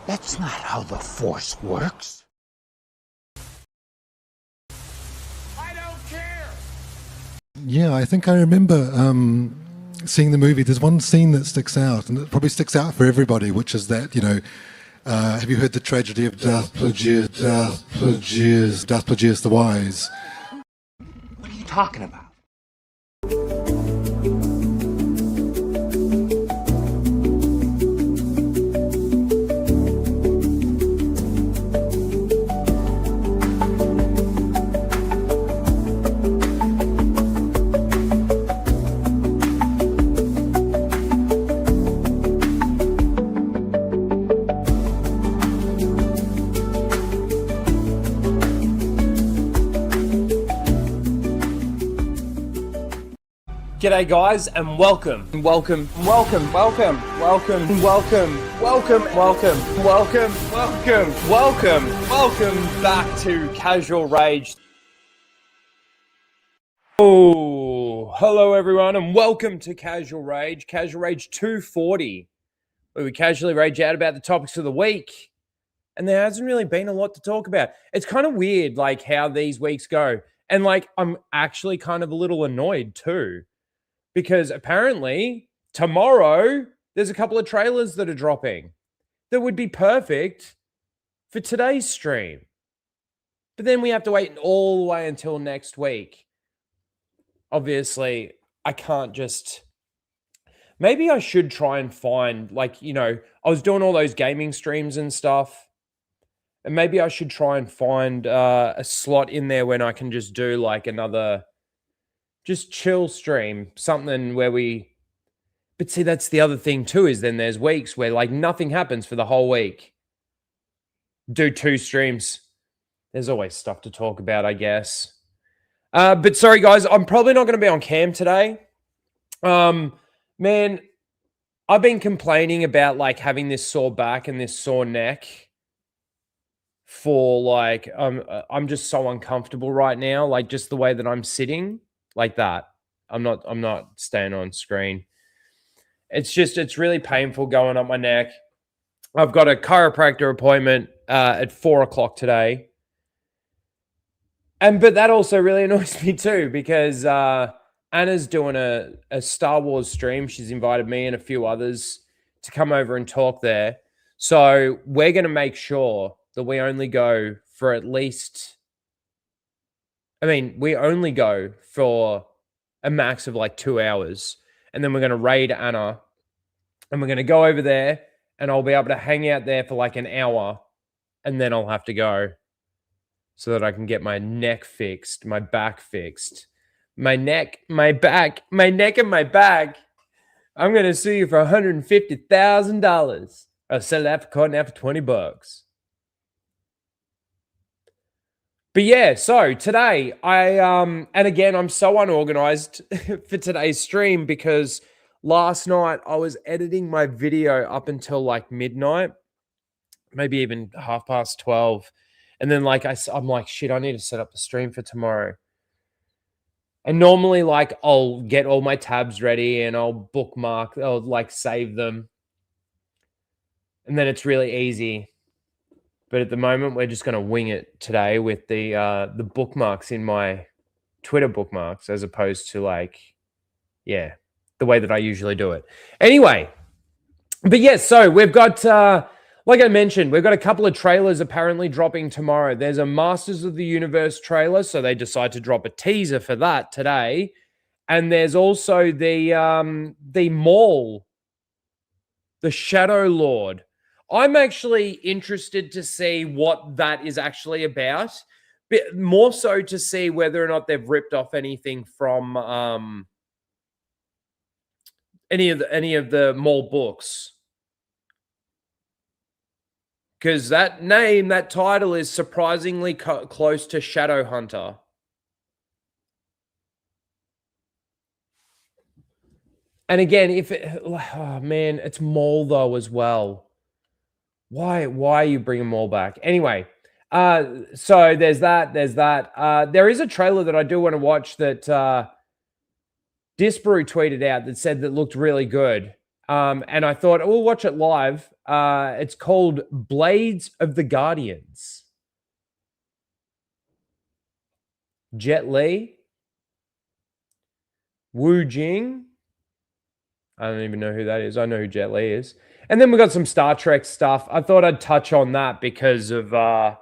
That's not how the Force works. I don't care! Yeah, I think I remember seeing the movie. There's one scene that sticks out, and it probably sticks out for everybody, which is that, have you heard the tragedy of Darth Plagueis the Wise? What are you talking about? G'day guys and welcome back to Casual Rage. Oh, hello everyone and welcome to Casual Rage 240, where we casually rage out about the topics of the week. And there hasn't really been a lot to talk about. It's kind of weird like how these weeks go. And like I'm actually kind of a little annoyed too. Because apparently tomorrow there's a couple of trailers that are dropping that would be perfect for today's stream. But then we have to wait all the way until next week. Obviously, I can't just... Maybe I should try and find, I was doing all those gaming streams and stuff. And maybe I should try and find a slot in there when I can just do like another... just chill stream, something where we... But see, that's the other thing too, is then there's weeks where like nothing happens for the whole week. Do 2 streams. There's always stuff to talk about, I guess. But sorry guys, I'm probably not going to be on cam today. Man, I've been complaining about like having this sore back and this sore neck for like, I'm just so uncomfortable right now. Like just the way that I'm sitting. Like that. I'm not staying on screen. It's really painful going up my neck. I've got a chiropractor appointment at 4 o'clock today. But that also really annoys me too, because Anna's doing a Star Wars stream. She's invited me and a few others to come over and talk there. So we're going to make sure that we only go for at least... we only go for a max of like 2 hours. And then we're going to raid Anna. And we're going to go over there. And I'll be able to hang out there for like an hour. And then I'll have to go. So that I can get my neck fixed. My back fixed. My neck, my back. My neck and my back. I'm going to sue you for $150,000. I'll sell that for cotton out for $20. But yeah, so today and again, I'm so unorganized for today's stream because last night I was editing my video up until like midnight, maybe even 12:30. And then I'm like, shit, I need to set up the stream for tomorrow. And normally like I'll get all my tabs ready and I'll bookmark, I'll like save them. And then it's really easy. But at the moment, we're just going to wing it today with the bookmarks in my Twitter bookmarks, as opposed to the way that I usually do it. Anyway, but yes, so we've got, like I mentioned, we've got a couple of trailers apparently dropping tomorrow. There's a Masters of the Universe trailer, so they decide to drop a teaser for that today. And there's also the Maul, the Shadow Lord. I'm actually interested to see what that is actually about, but more so to see whether or not they've ripped off anything from any of the Maul books. Because that name, that title is surprisingly close to Shadowhunter. And again, it's Maul though as well. Why are you bringing Maul back? Anyway, so there's that. There is a trailer that I do want to watch that Disparu tweeted out that said that looked really good. And I thought, we'll watch it live. It's called Blades of the Guardians. Jet Li, Wu Jing. I don't even know who that is. I know who Jet Li is. And then we got some Star Trek stuff. I thought I'd touch on that because of I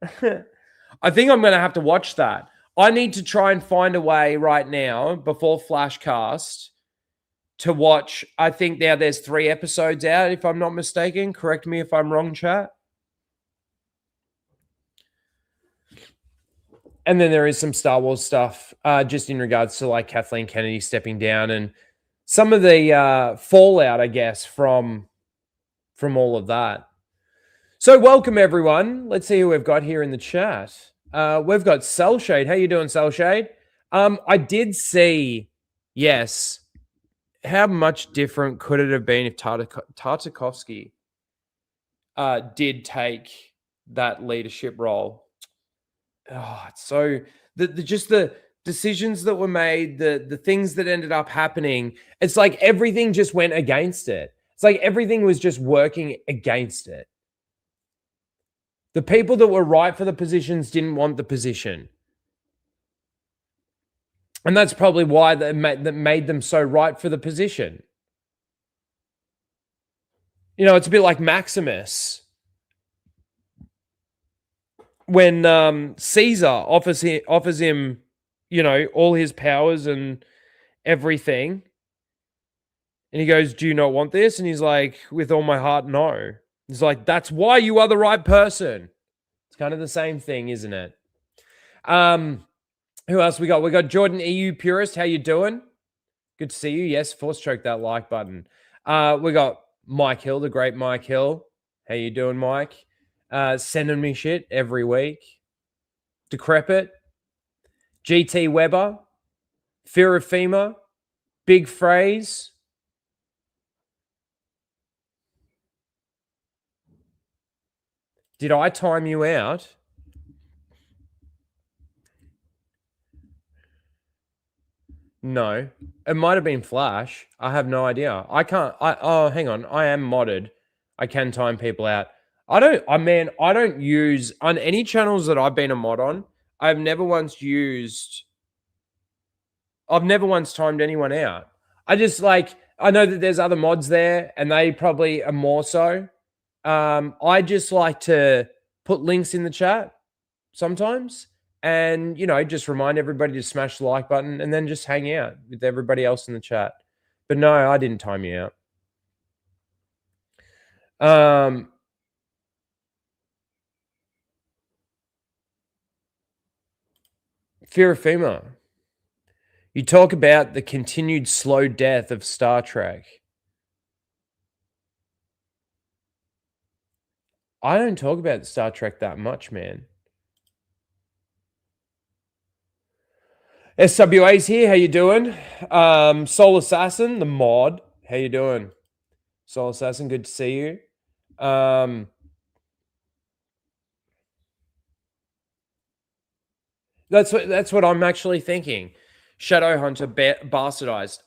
think I'm going to have to watch that. I need to try and find a way right now before Flashcast to watch. I think now there's 3 episodes out, if I'm not mistaken. Correct me if I'm wrong, chat. And then there is some Star Wars stuff just in regards to like Kathleen Kennedy stepping down and some of the fallout, I guess, from all of that. So welcome, everyone. Let's see who we've got here in the chat. We've got Cellshade. How you doing, Cellshade? I did see, yes, how much different could it have been if Tartakovsky did take that leadership role? Oh, it's so just the decisions that were made, the things that ended up happening. It's like everything just went against it. It's like everything was just working against it. The people that were right for the positions didn't want the position. And that's probably why that made them so right for the position. You know, it's a bit like Maximus. When Caesar offers him, you know, all his powers and everything, and he goes, "Do you not want this?" And he's like, "With all my heart, no." He's like, "That's why you are the right person." It's kind of the same thing, isn't it? Who else we got? We got Jordan EU Purist. How you doing? Good to see you. Yes, force choke that like button. We got Mike Hill, the great Mike Hill. How you doing, Mike? Sending me shit every week. Decrepit. GT Weber. Fear of FEMA. Big Phrase. Did I time you out? No. It might have been Flash. I have no idea. I can't. Oh, hang on. I am modded. I can time people out. I don't use on any channels that I've been a mod on. I've never once timed anyone out. I just I know that there's other mods there and they probably are more so. I just like to put links in the chat sometimes and, you know, just remind everybody to smash the like button and then just hang out with everybody else in the chat. But no, I didn't time you out. Fear of FEMA. You talk about the continued slow death of Star Trek. I don't talk about Star Trek that much, man. SWA's here. How you doing? Soul Assassin, the mod. How you doing? Soul Assassin, good to see you. That's what I'm actually thinking. Shadowhunter bastardized.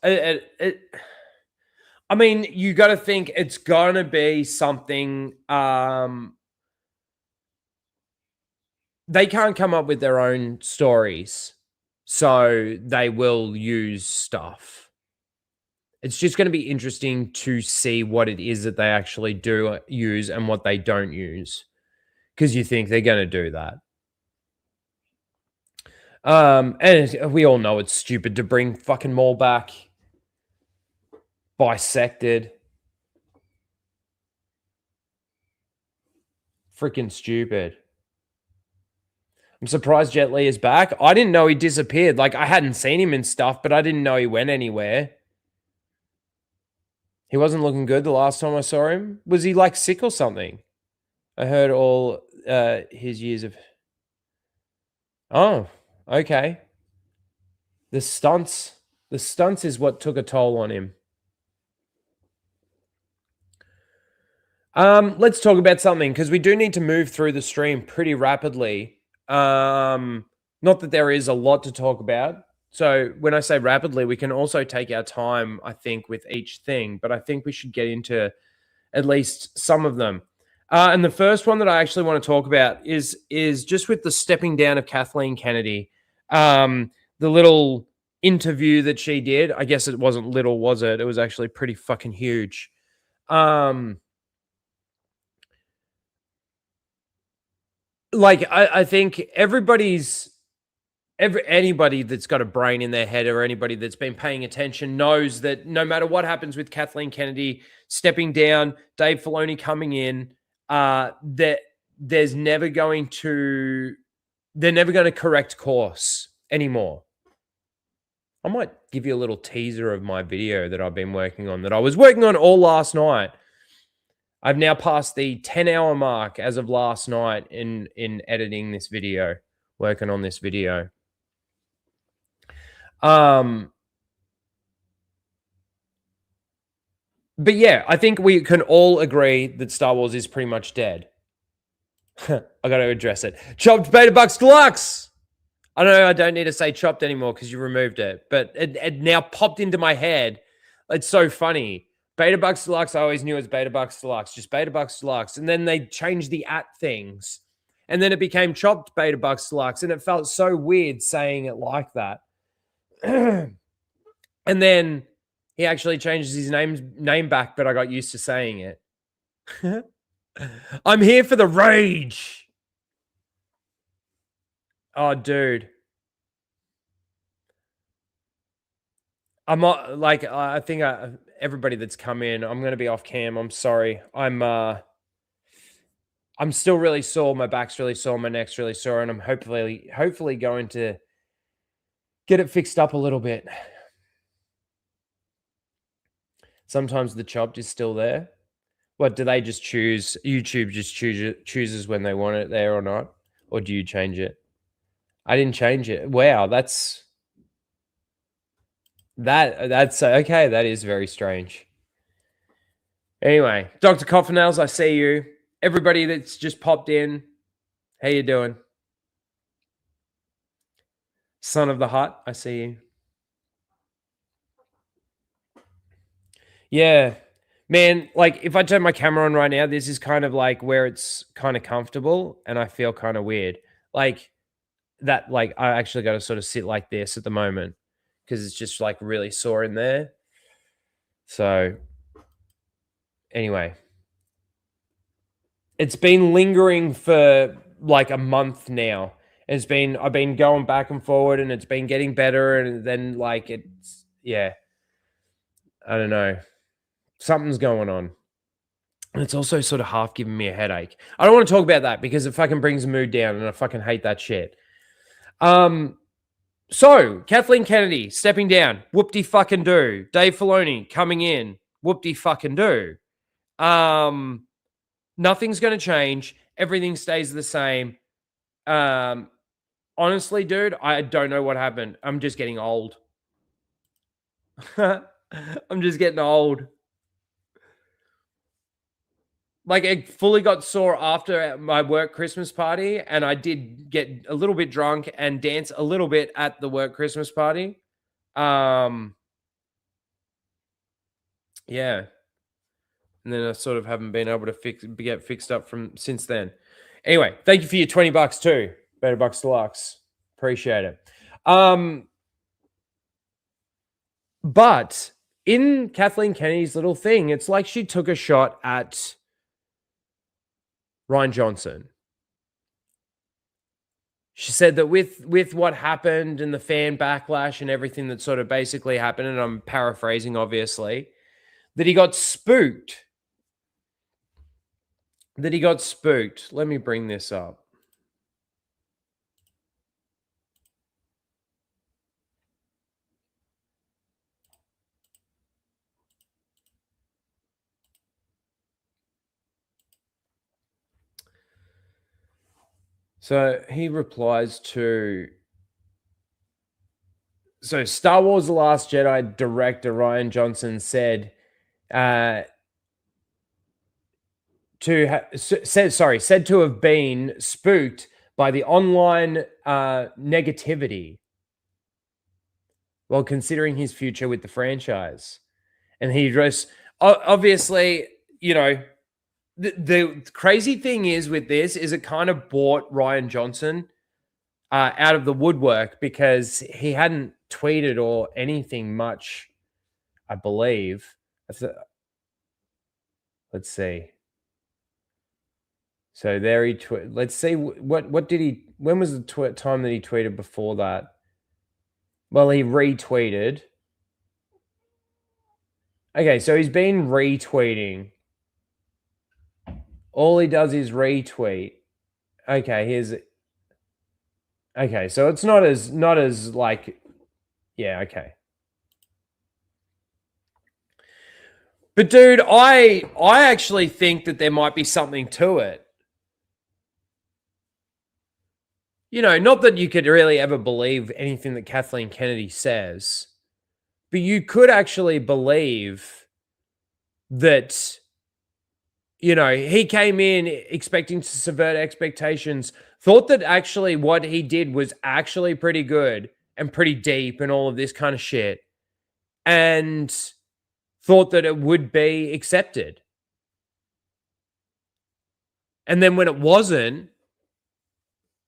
I mean, you got to think it's going to be something. They can't come up with their own stories, so they will use stuff. It's just going to be interesting to see what it is that they actually do use and what they don't use, because you think they're going to do that. And we all know it's stupid to bring fucking Maul back. Bisected. Freaking stupid. I'm surprised Jet Li is back. I didn't know he disappeared. Like, I hadn't seen him in stuff, but I didn't know he went anywhere. He wasn't looking good the last time I saw him. Was he, like, sick or something? I heard all his years of... Oh, okay. The stunts is what took a toll on him. Let's talk about something, because we do need to move through the stream pretty rapidly. Not that there is a lot to talk about. So when I say rapidly, we can also take our time, I think, with each thing. But I think we should get into at least some of them. And the first one that I actually want to talk about is just with the stepping down of Kathleen Kennedy. The little interview that she did. I guess it wasn't little, was it? It was actually pretty fucking huge. I think anybody that's got a brain in their head or anybody that's been paying attention knows that no matter what happens with Kathleen Kennedy stepping down, Dave Filoni coming in, that they're never going to correct course anymore. I might give you a little teaser of my video that I've been working on, that I was working on all last night. I've now passed the 10-hour mark as of last night in editing this video, working on this video. But yeah, I think we can all agree that Star Wars is pretty much dead. I got to address it. Chopped Beta Bucks Deluxe. I know I don't need to say chopped anymore because you removed it, but it now popped into my head. It's so funny. Beta Bucks Deluxe, I always knew it was Beta Bucks Deluxe, just Beta Bucks Deluxe. And then they changed the at things. And then it became chopped Beta Bucks Deluxe. And it felt so weird saying it like that. And then he actually changes his name back, but I got used to saying it. I'm here for the rage. Oh, dude. I'm not like, I think everybody that's come in, I'm going to be off cam. I'm sorry. I'm still really sore. My back's really sore. My neck's really sore. And I'm hopefully going to get it fixed up a little bit. Sometimes the chopped is still there. What, do they just choose? YouTube just chooses when they want it there or not? Or do you change it? I didn't change it. Wow, that's okay. That is very strange. Anyway, Dr. Coffinels, I see you. Everybody that's just popped in, how you doing? Son of the Hut, I see you. Yeah, man, like if I turn my camera on right now, this is kind of like where it's kind of comfortable and I feel kind of weird. Like that, like I actually got to sort of sit like this at the moment because it's just like really sore in there. So anyway, it's been lingering for like a month now. I've been going back and forward and it's been getting better. And then like, I don't know. Something's going on. And it's also sort of half giving me a headache. I don't want to talk about that because it fucking brings the mood down and I fucking hate that shit. So Kathleen Kennedy stepping down, whoop-de-fucking-do. Dave Filoni coming in, whoop-de-fucking-do. Nothing's going to change. Everything stays the same. Honestly, dude, I don't know what happened. I'm just getting old. I'm just getting old. Like, it fully got sore after my work Christmas party, and I did get a little bit drunk and dance a little bit at the work Christmas party. Yeah. And then I sort of haven't been able to get fixed up from since then. Anyway, thank you for your $20 too, Beta Bucks Deluxe. Appreciate it. But in Kathleen Kennedy's little thing, it's like she took a shot at Rian Johnson. She said that with what happened and the fan backlash and everything that sort of basically happened, and I'm paraphrasing obviously, that he got spooked. Let me bring this up. So he replies to... So Star Wars The Last Jedi director Rian Johnson said... said to have been spooked by the online negativity while considering his future with the franchise. And he addressed... Obviously, the crazy thing is with this is it kind of brought Rian Johnson out of the woodwork because he hadn't tweeted or anything much, I believe. Let's see. So there he let's see what did he, when was the time that he tweeted before that? Well, he retweeted. Okay, so he's been retweeting. All he does is retweet. Okay, okay, so it's not as like, yeah, okay. But dude, I actually think that there might be something to it. Not that you could really ever believe anything that Kathleen Kennedy says, but you could actually believe that, he came in expecting to subvert expectations, thought that actually what he did was actually pretty good and pretty deep and all of this kind of shit, and thought that it would be accepted. And then when it wasn't,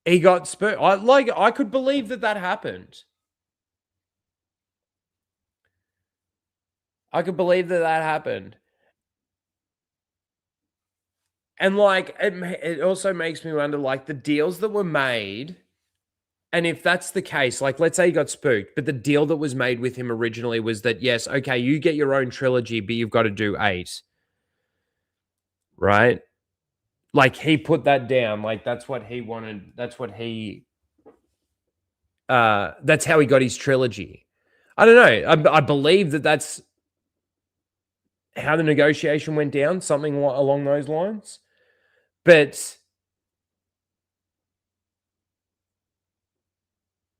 he got spooked. I could believe that happened. I could believe that happened. And it also makes me wonder, the deals that were made, and if that's the case, let's say he got spooked, but the deal that was made with him originally was that, yes, okay, you get your own trilogy, but you've got to do 8. Right? He put that down. That's what he wanted. That's how he got his trilogy. I don't know. I believe that that's how the negotiation went down, something along those lines. But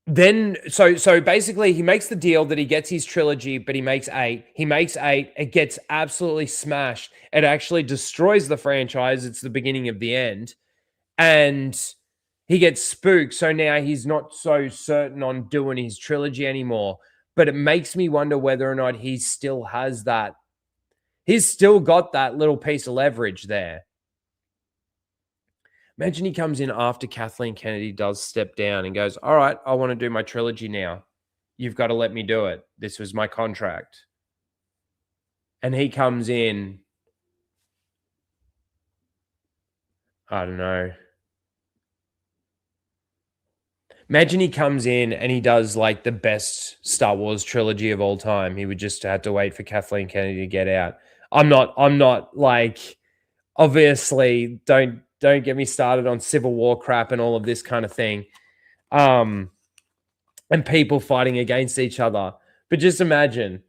then, so basically, he makes the deal that he gets his trilogy, but he makes 8. He makes 8. It gets absolutely smashed. It actually destroys the franchise. It's the beginning of the end. And he gets spooked. So now he's not so certain on doing his trilogy anymore. But it makes me wonder whether or not he still has that. He's still got that little piece of leverage there. Imagine he comes in after Kathleen Kennedy does step down and goes, all right, I want to do my trilogy now. You've got to let me do it. This was my contract. And he comes in, I don't know. Imagine he comes in and he does the best Star Wars trilogy of all time. He would just have to wait for Kathleen Kennedy to get out. I'm not obviously don't get me started on Civil War crap and all of this kind of thing. And people fighting against each other. But just imagine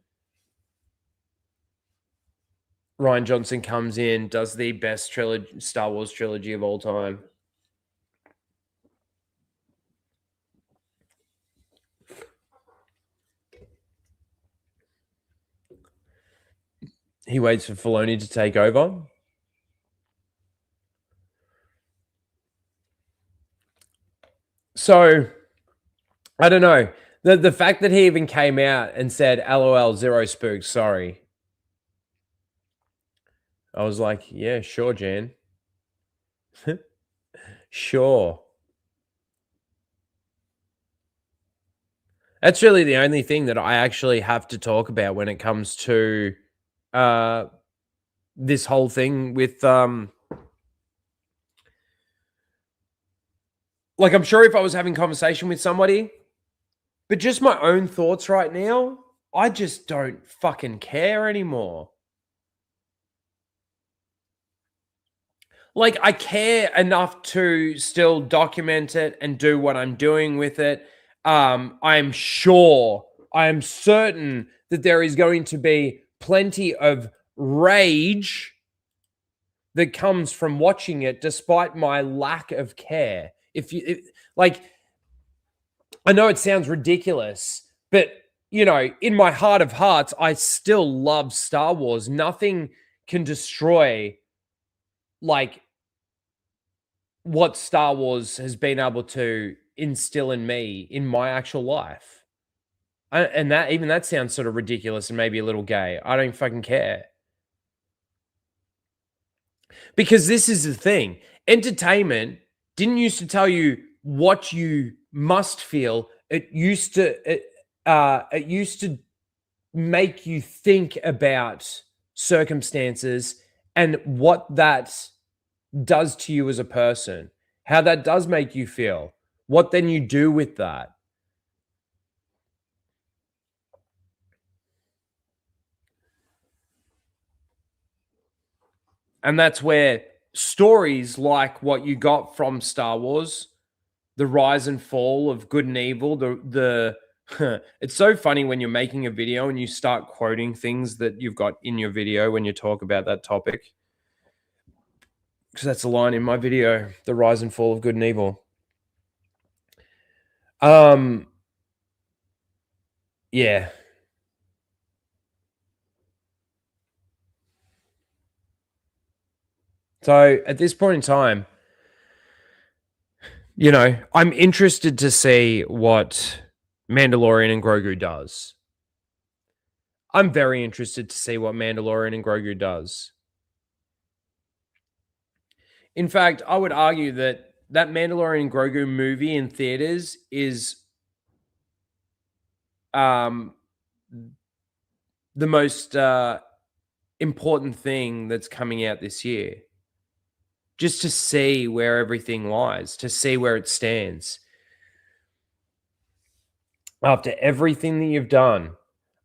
Rian Johnson comes in, does the best Star Wars trilogy of all time. He waits for Filoni to take over. So, I don't know. The fact that he even came out and said, LOL, 0 spooks, sorry. I was like, yeah, sure, Jan. Sure. That's really the only thing that I actually have to talk about when it comes to this whole thing with I'm sure if I was having conversation with somebody, but just my own thoughts right now, I just don't fucking care anymore. I care enough to still document it and do what I'm doing with it. I am certain that there is going to be plenty of rage that comes from watching it, despite my lack of care. I know it sounds ridiculous, but in my heart of hearts, I still love Star Wars. Nothing can destroy what Star Wars has been able to instill in me in my actual life. And that sounds sort of ridiculous and maybe a little gay. I don't fucking care. Because this is the thing. Entertainment didn't used to tell you what you must feel. It used to make you think about circumstances and what that does to you as a person, how that does make you feel, what then you do with that. And that's where stories like what you got from Star Wars, the rise and fall of good and evil, the it's so funny when you're making a video and you start quoting things that you've got in your video when you talk about that topic. Because that's a line in my video, the rise and fall of good and evil. Yeah. So at this point in time, you know, I'm interested to see what Mandalorian and Grogu does. I'm very interested to see what Mandalorian and Grogu does. In fact, I would argue that Mandalorian and Grogu movie in theaters is the most important thing that's coming out this year. Just to see where everything lies, to see where it stands. After everything that you've done,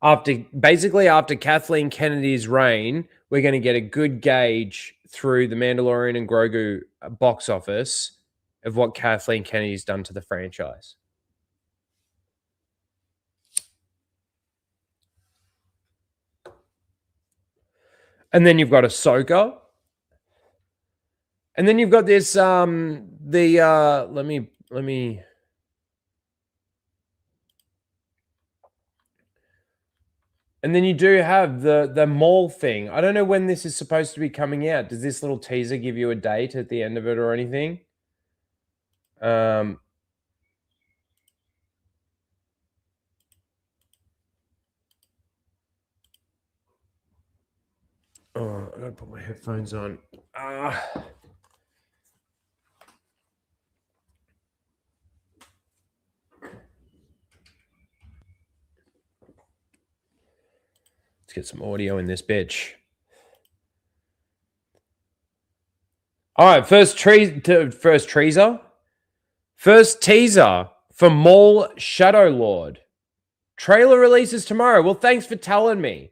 after Kathleen Kennedy's reign, we're going to get a good gauge through the Mandalorian and Grogu box office of what Kathleen Kennedy's done to the franchise. And then you've got Ahsoka. And then you've got this let me and then you do have the Maul thing. I don't know when this is supposed to be coming out. Does this little teaser give you a date at the end of it or anything? Oh, I gotta put my headphones on. Let's get some audio in this bitch. All right, first teaser for Maul Shadow Lord. Trailer releases tomorrow. Well, thanks for telling me.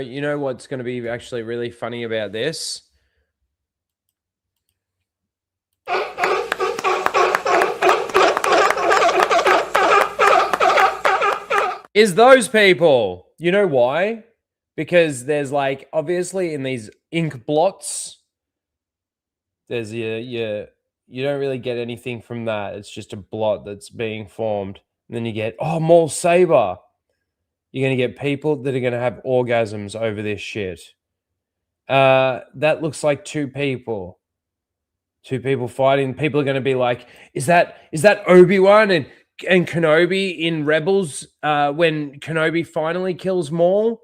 You know what's going to be actually really funny about this? Is those people. You know why? Because there's like, obviously in these ink blots, there's you don't really get anything from that. It's just a blot that's being formed. And then you get, Maul Saber. You're going to get people that are going to have orgasms over this shit. That looks like two people fighting. People are going to be like, is that Obi-Wan and Kenobi in Rebels when Kenobi finally kills Maul?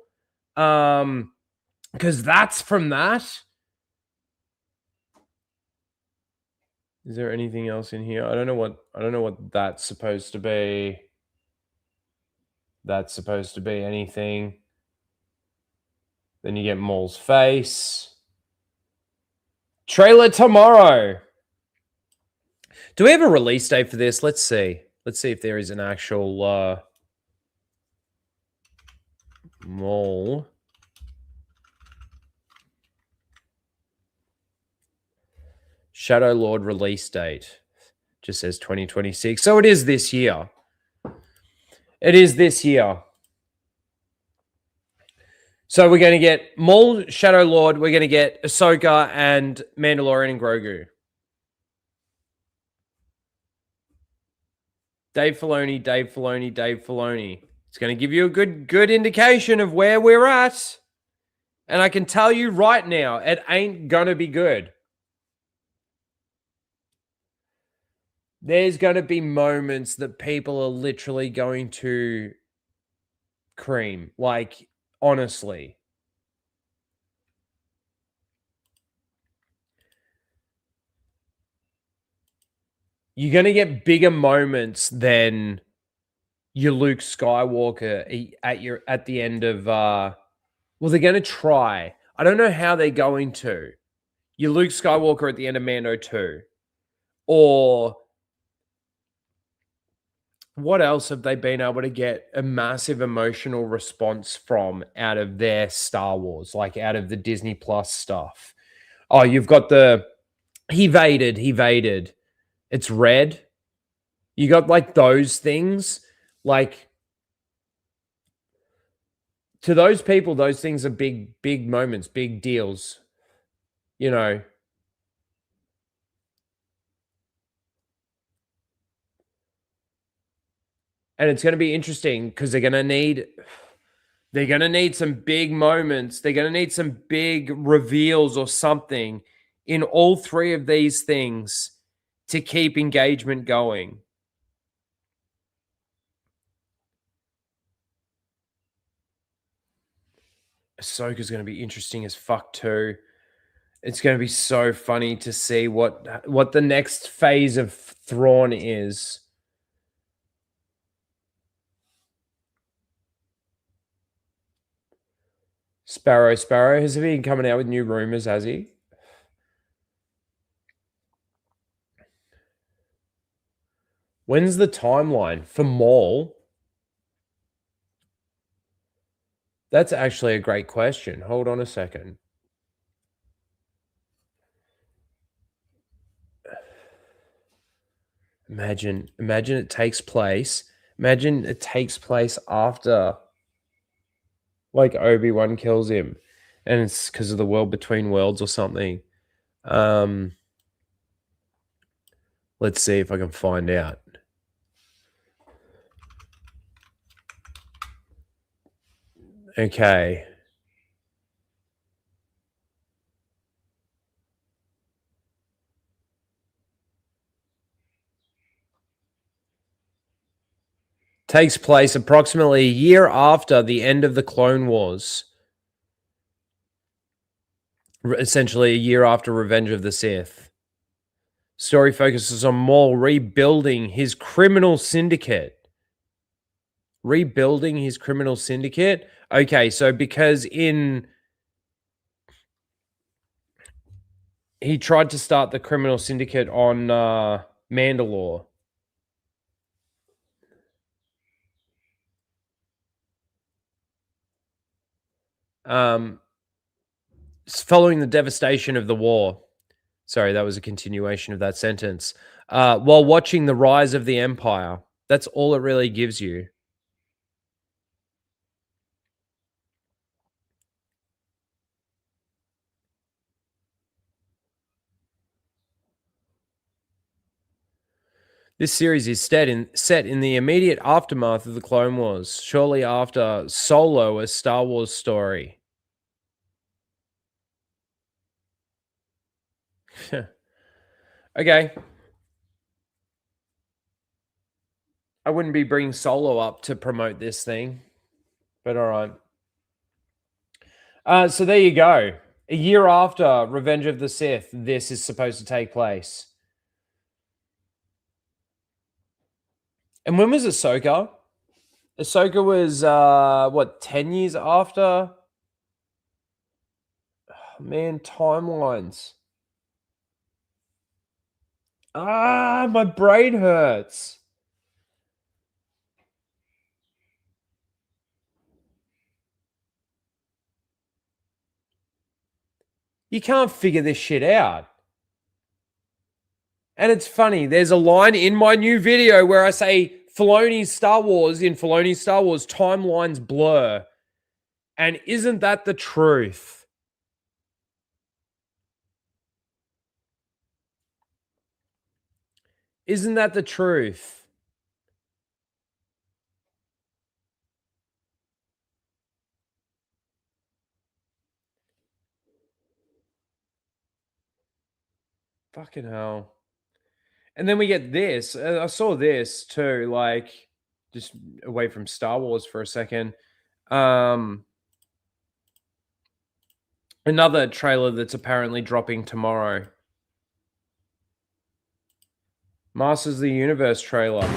Because that's from that. Is there anything else in here? I don't know what that's supposed to be. That's supposed to be anything. Then you get Maul's face. Trailer tomorrow. Do we have a release date for this? Let's see. Let's see if there is an actual Maul. Shadow Lord release date. Just says 2026. So it is this year. It is this year. So we're going to get Maul, Shadow Lord. We're going to get Ahsoka and Mandalorian and Grogu. Dave Filoni, Dave Filoni, Dave Filoni. It's going to give you a good indication of where we're at. And I can tell you right now, it ain't going to be good. There's going to be moments that people are literally going to cream. Like, honestly. You're going to get bigger moments than your Luke Skywalker at the end of well, they're going to try. I don't know how they're going to. Your Luke Skywalker at the end of Mando 2. Or what else have they been able to get a massive emotional response from out of their Star Wars, like out of the Disney Plus stuff? Oh, you've got the he evaded. It's red. You got like those things. Like to those people, those things are big moments, big deals. You know. And it's going to be interesting because they're going to need some big moments. They're going to need some big reveals or something in all three of these things to keep engagement going. Ahsoka's going to be interesting as fuck too. It's going to be so funny to see what the next phase of Thrawn is. Sparrow has he been coming out with new rumors, has he? When's the timeline for Maul? That's actually a great question. Hold on a second. Imagine it takes place. Imagine it takes place after like Obi-Wan kills him and it's because of the world between worlds or something. Let's see if I can find out. Okay. Takes place approximately a year after the end of the Clone Wars. Essentially a year after Revenge of the Sith. Story focuses on Maul rebuilding his criminal syndicate. Rebuilding his criminal syndicate? Okay, so because he tried to start the criminal syndicate on Mandalore. Following the devastation of the war. Sorry, that was a continuation of that sentence. While watching the rise of the Empire. That's all it really gives you. This series is set in the immediate aftermath of the Clone Wars, shortly after Solo, a Star Wars story. Okay. I wouldn't be bringing Solo up to promote this thing, but all right. So there you go. A year after Revenge of the Sith, this is supposed to take place. And when was Ahsoka? Ahsoka was, 10 years after? Oh, man, timelines. My brain hurts. You can't figure this shit out. And it's funny, there's a line in my new video where I say Filoni's Star Wars, timelines blur. And isn't that the truth? Isn't that the truth? Fucking hell. And then we get this. I saw this too, like just away from Star Wars for a second. Another trailer that's apparently dropping tomorrow. Masters of the Universe trailer.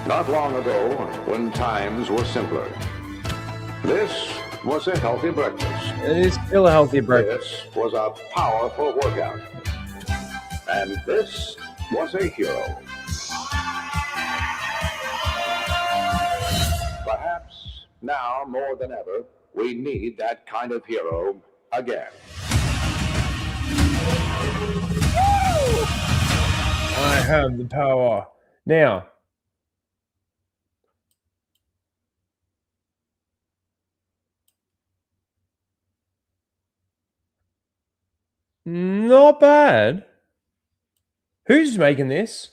Not long ago, when times were simpler, this was a healthy breakfast. It is still a healthy breakfast. This was a powerful workout. And this was a hero. Perhaps now more than ever, we need that kind of hero again. I have the power. Now, not bad. Who's making this?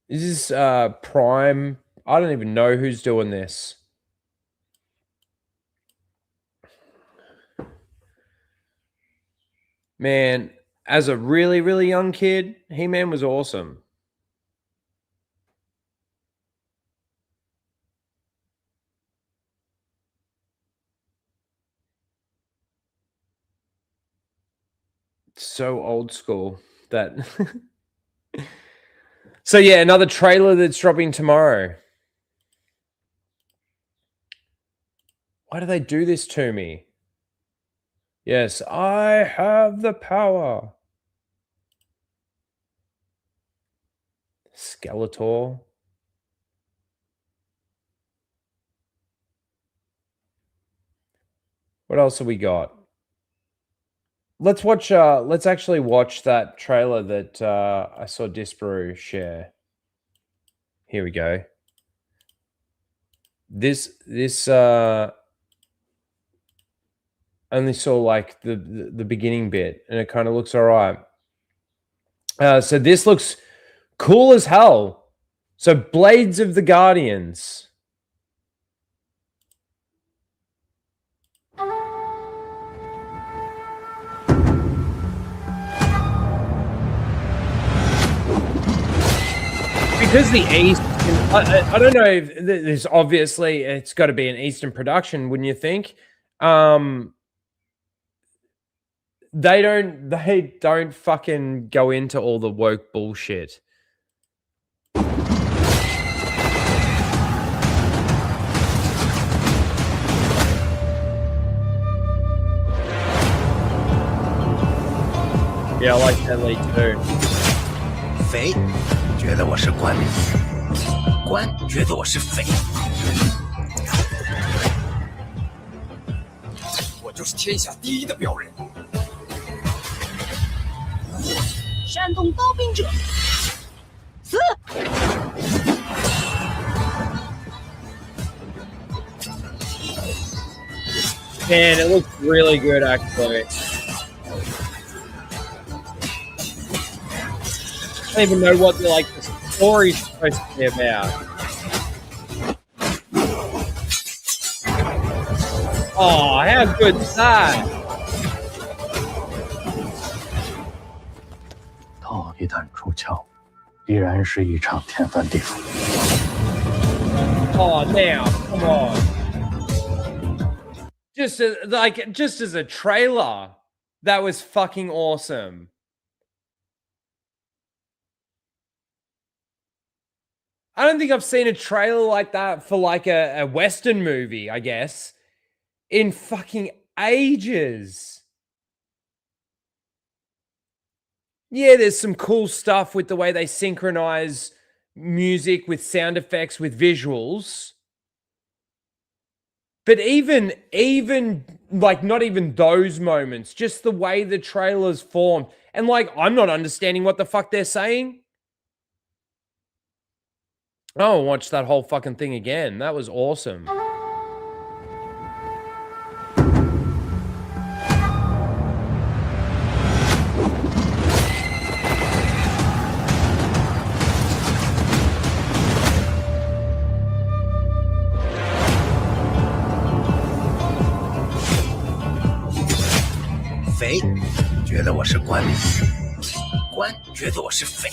Is this Prime? I don't even know who's doing this. Man, as a really, really young kid, He-Man was awesome. So old school that. So yeah, another trailer that's dropping tomorrow. Why do they do this to me? Yes, I have the power. Skeletor. What else have we got? Let's watch. Let's actually watch that trailer that I saw Disparu share. Here we go. This only saw like the beginning bit, and it kind of looks all right. So this looks cool as hell. So Blades of the Guardians. Because the East, I don't know if there's obviously it's got to be an Eastern production, wouldn't you think? They don't fucking go into all the woke bullshit. Yeah, I like that lead too. 匪觉得我是官，官觉得我是匪，我就是天下第一的镖人。山东刀兵者，死！ Man, it looks really good, actually. I don't even know what the story's supposed to be about. Oh, how good's that? 刀一旦出鞘，必然是一场天翻地覆。 Oh, now, come on. Just as a trailer, that was fucking awesome. I don't think I've seen a trailer like that for like a Western movie, I guess, in fucking ages. Yeah, there's some cool stuff with the way they synchronize music with sound effects with visuals. But even like not even those moments, just the way the trailers formed. And like, I'm not understanding what the fuck they're saying. Oh, watch that whole fucking thing again. That was awesome. 匪觉得我是官，官觉得我是匪。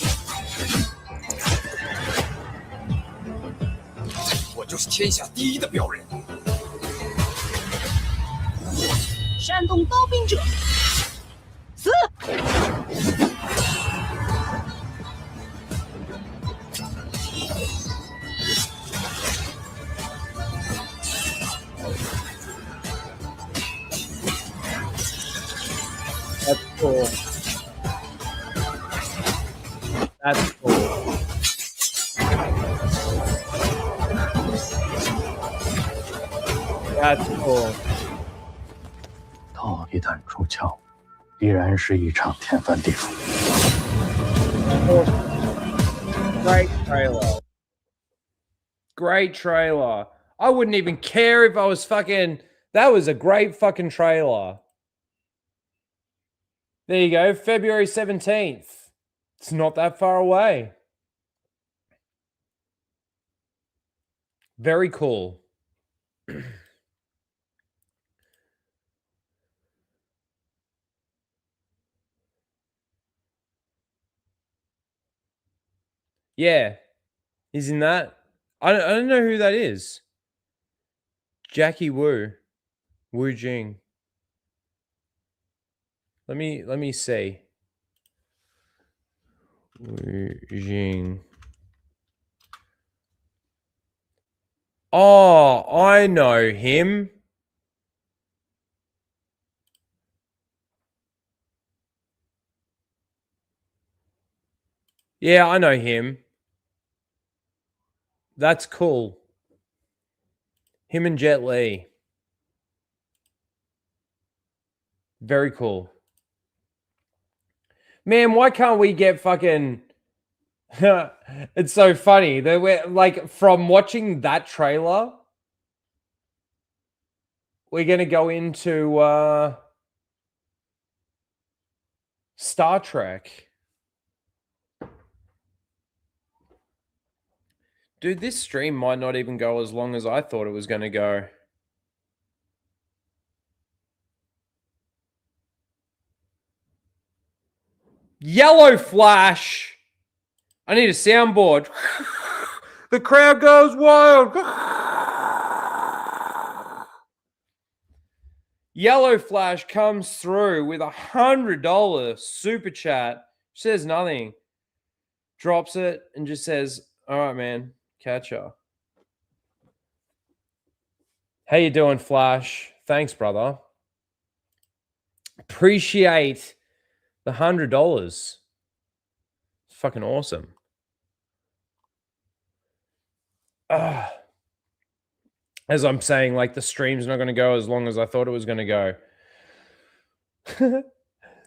我就是天下第一的镖人。山东刀兵者，死！ That's cool. That's cool. That's cool. 刀一旦出鞘，必然是一场天翻地覆。 Great trailer. Great trailer. I wouldn't even care if I was fucking... That was a great fucking trailer. There you go. February 17th. It's not that far away. Very cool. Yeah. He's in that. I don't know who that is. Jackie Wu. Wu Jing. Let me see. Wu Jing. Oh, I know him. Yeah, I know him. That's cool. Him and Jet Li. Very cool. Man, why can't we get fucking... It's so funny that we're like, from watching that trailer, we're going to go into Star Trek. Dude, this stream might not even go as long as I thought it was going to go. Yellow flash. I need a soundboard. The crowd goes wild. Yellow flash comes through with $100 super chat. Says nothing. Drops it and just says, all right, man, catch ya. How you doing, Flash? Thanks, brother. Appreciate the $100. It's fucking awesome. As I'm saying, like, the stream's not going to go as long as I thought it was going to go.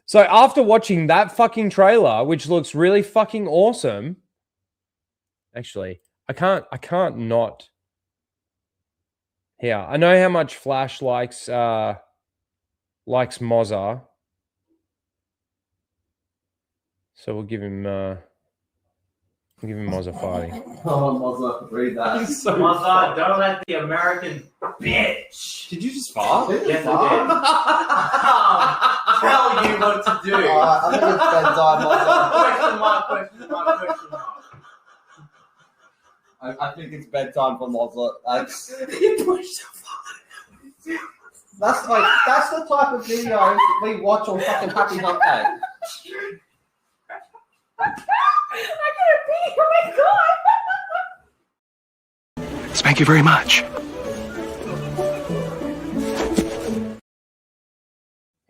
So after watching that fucking trailer, which looks really fucking awesome, actually, I can't not. Here, I know how much Flash likes Mozza, so we'll give him Mozza fighting. Oh, Mozza, read that. Mozza, don't let the American bitch. Did you just fart? Yes, I did. Tell you what to do. I think it's bedtime, Mozza. Question mark. I think it's bedtime for Mozza. That's the type of videos that we watch on fucking Happy Hump Day. I gotta pee! Oh my god! Thank you very much.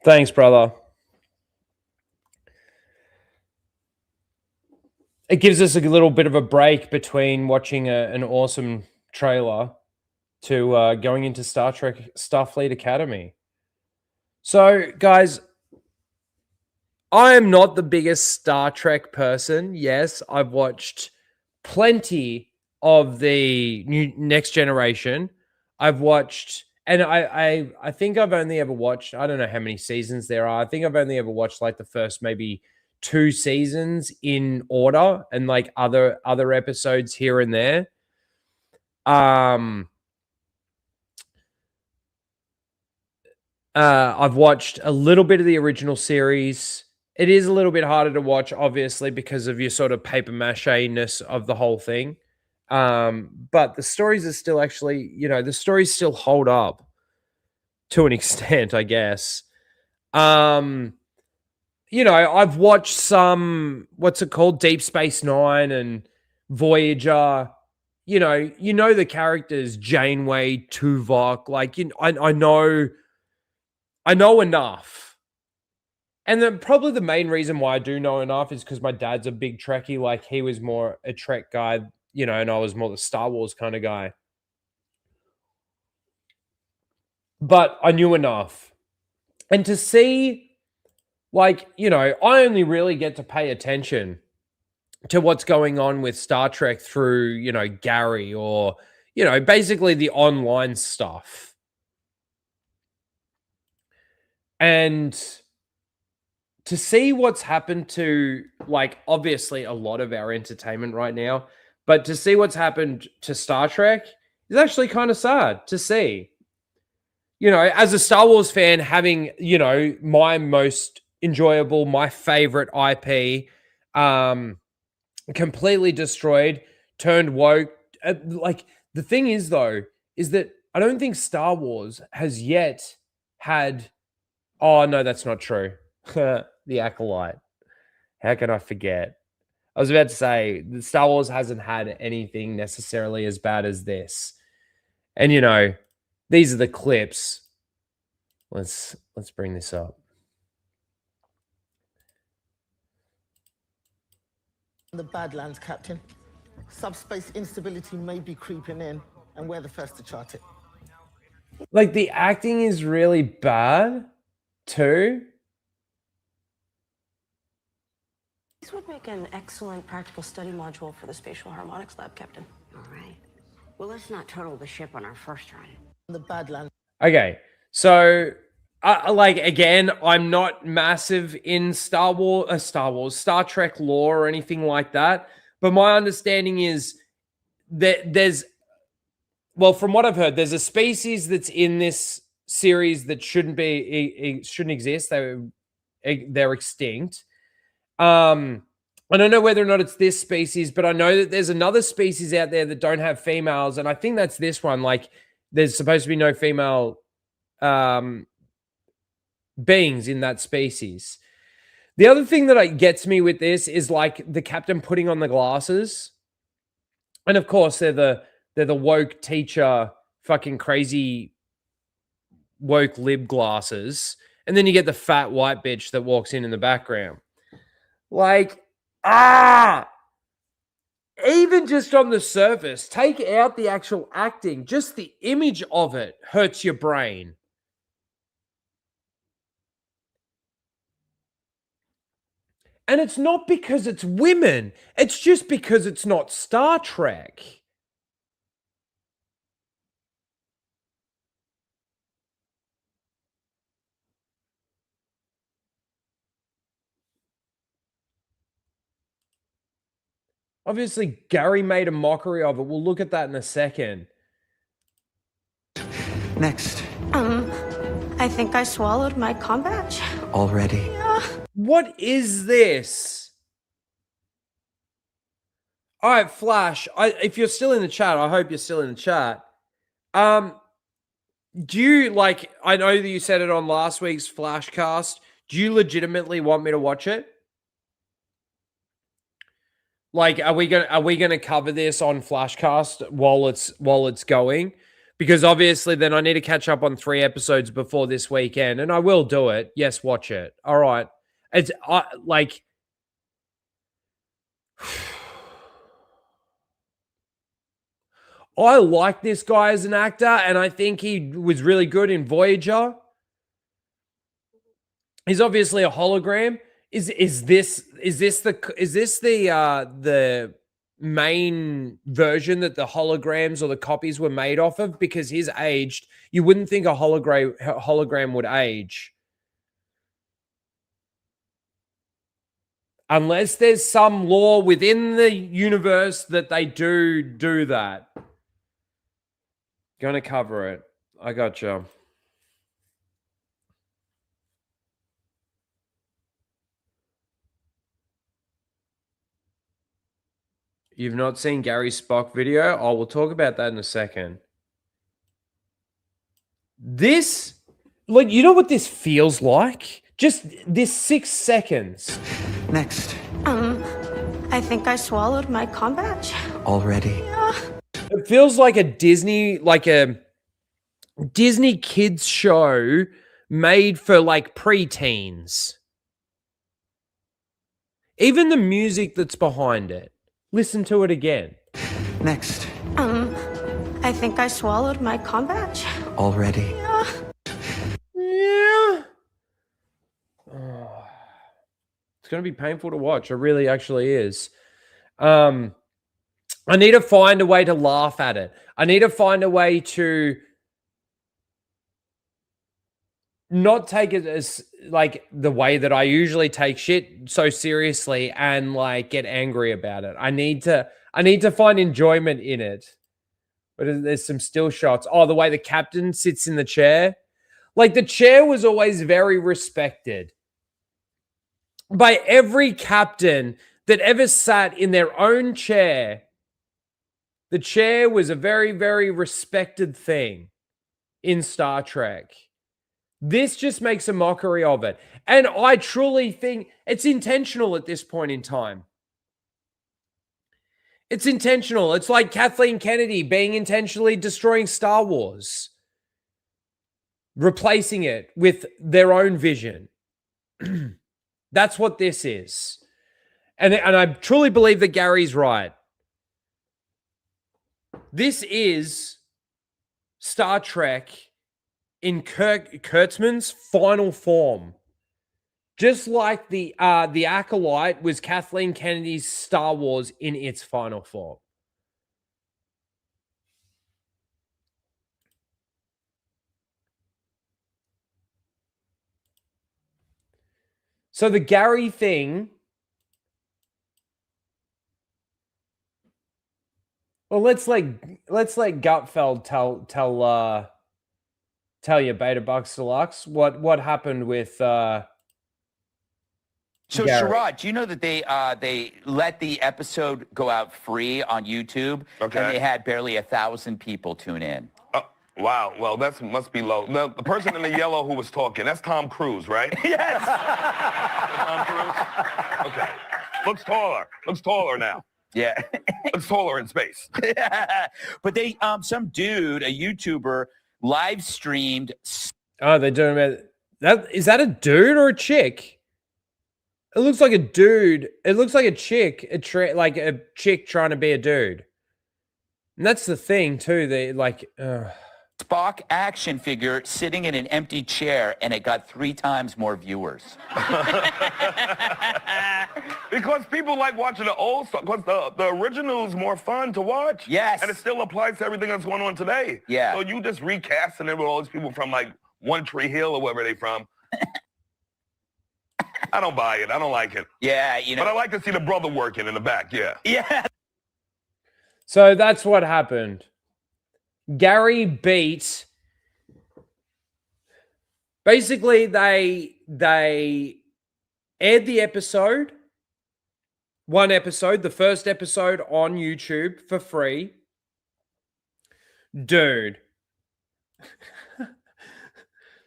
Thanks, brother. It gives us a little bit of a break between watching an awesome trailer to going into Star Trek Starfleet Academy. So, guys, I am not the biggest Star Trek person. Yes, I've watched plenty of the new Next Generation. I've watched, and I think I've only ever watched, I don't know how many seasons there are. I think I've only ever watched like the first maybe 2 seasons in order, and like other episodes here and there. I've watched a little bit of the original series. It is a little bit harder to watch, obviously, because of your sort of paper mache-ness of the whole thing. But the stories are still actually, the stories still hold up to an extent, I guess. I've watched some, what's it called? Deep Space Nine and Voyager. The characters, Janeway, Tuvok, like, I know enough. And then probably the main reason why I do know enough is because my dad's a big Trekkie. Like, he was more a Trek guy, and I was more the Star Wars kind of guy. But I knew enough. And to see, like, I only really get to pay attention to what's going on with Star Trek through, Gary or, basically the online stuff. And to see what's happened to, like, obviously a lot of our entertainment right now, but to see what's happened to Star Trek is actually kind of sad to see. As a Star Wars fan, having, my most enjoyable, my favorite IP completely destroyed, turned woke. Like, the thing is, though, is that I don't think Star Wars has yet had... Oh, no, that's not true. The Acolyte. How can I forget? I was about to say, the Star Wars hasn't had anything necessarily as bad as this. And, these are the clips. Let's bring this up. The Badlands, Captain. Subspace instability may be creeping in, and we're the first to chart it. Like, the acting is really bad, too. This would make an excellent practical study module for the Spatial Harmonics Lab, Captain. All right. Well, let's not total the ship on our first run. The Badlands. Okay, so, again, I'm not massive in Star Trek lore or anything like that. But my understanding is that from what I've heard, there's a species that's in this series that shouldn't exist. They're extinct. I don't know whether or not it's this species, but I know that there's another species out there that don't have females, and I think that's this one. Like, there's supposed to be no female beings in that species. The other thing that gets me with this is, like, the captain putting on the glasses, and of course they're the woke teacher, fucking crazy woke lib glasses, and then you get the fat white bitch that walks in the background. Like, even just on the surface, take out the actual acting, just the image of it hurts your brain. And it's not because it's women. It's just because it's not Star Trek. Obviously, Gary made a mockery of it. We'll look at that in a second. Next. I think I swallowed my comm badge. Already? Yeah. What is this? All right, Flash. If you're still in the chat, I hope you're still in the chat. Do you, like, I know that you said it on last week's Flashcast. Do you legitimately want me to watch it? Like, are we gonna cover this on Flashcast while it's going? Because obviously then I need to catch up on 3 episodes before this weekend, and I will do it. Yes, watch it. All right. It's like I like this guy as an actor, and I think he was really good in Voyager. He's obviously a hologram. Is this the main version that the holograms or the copies were made off of? Because he's aged. You wouldn't think a hologram would age. Unless there's some law within the universe that they do that. Gonna cover it. I gotcha. You've not seen Gary's Spock video? Oh, we'll talk about that in a second. This, like, you know what this feels like? Just this 6 seconds. Next. I think I swallowed my com badge. Already. It feels like a Disney kids show made for like preteens. Even the music that's behind it. Listen to it again. Next. I think I swallowed my com badge. Already. Yeah. Oh. It's going to be painful to watch. It really actually is. I need to find a way to laugh at it. I need to find a way to not take it as like the way that I usually take shit so seriously and like get angry about it. I need to find enjoyment in it. But there's some still shots. Oh, the way the captain sits in the chair. Like the chair was always very respected by every captain that ever sat in their own chair. The chair was a very, very respected thing in Star Trek. This just makes a mockery of it. And I truly think it's intentional at this point in time. It's intentional. It's like Kathleen Kennedy being intentionally destroying Star Wars, replacing it with their own vision. That's what this is. And I truly believe that Gary's right. This is Star Trek in Kurtzman's final form. Just like the Acolyte was Kathleen Kennedy's Star Wars in its final form. So the Gary thing. Well, let's let Gutfeld tell you, Beta Bucks Deluxe, what happened with So Gary. Sherrod, do you know that they let the episode go out free on YouTube? Okay. And they had barely 1,000 people tune in. Wow. Well, that must be low. The person in the yellow who was talking, that's Tom Cruise, right? Yes. Tom Cruise? Okay. Looks taller now. Yeah. Looks taller in space. But they, some dude, a YouTuber, live streamed. Oh, they're doing it. That is that a dude or a chick? It looks like a dude. It looks like a chick, like a chick trying to be a dude. And that's the thing too. They like Spock action figure sitting in an empty chair, and it got 3 times more viewers. Because people like watching the old stuff. Because the original is more fun to watch. Yes. And it still applies to everything that's going on today. Yeah. So you just recasting it with all these people from like One Tree Hill or wherever they from. I don't buy it. I don't like it. Yeah, you know. But I like to see the brother working in the back. Yeah. Yeah. So that's what happened. Gary beat. Basically, they aired the episode. One episode, the first episode on YouTube for free. Dude.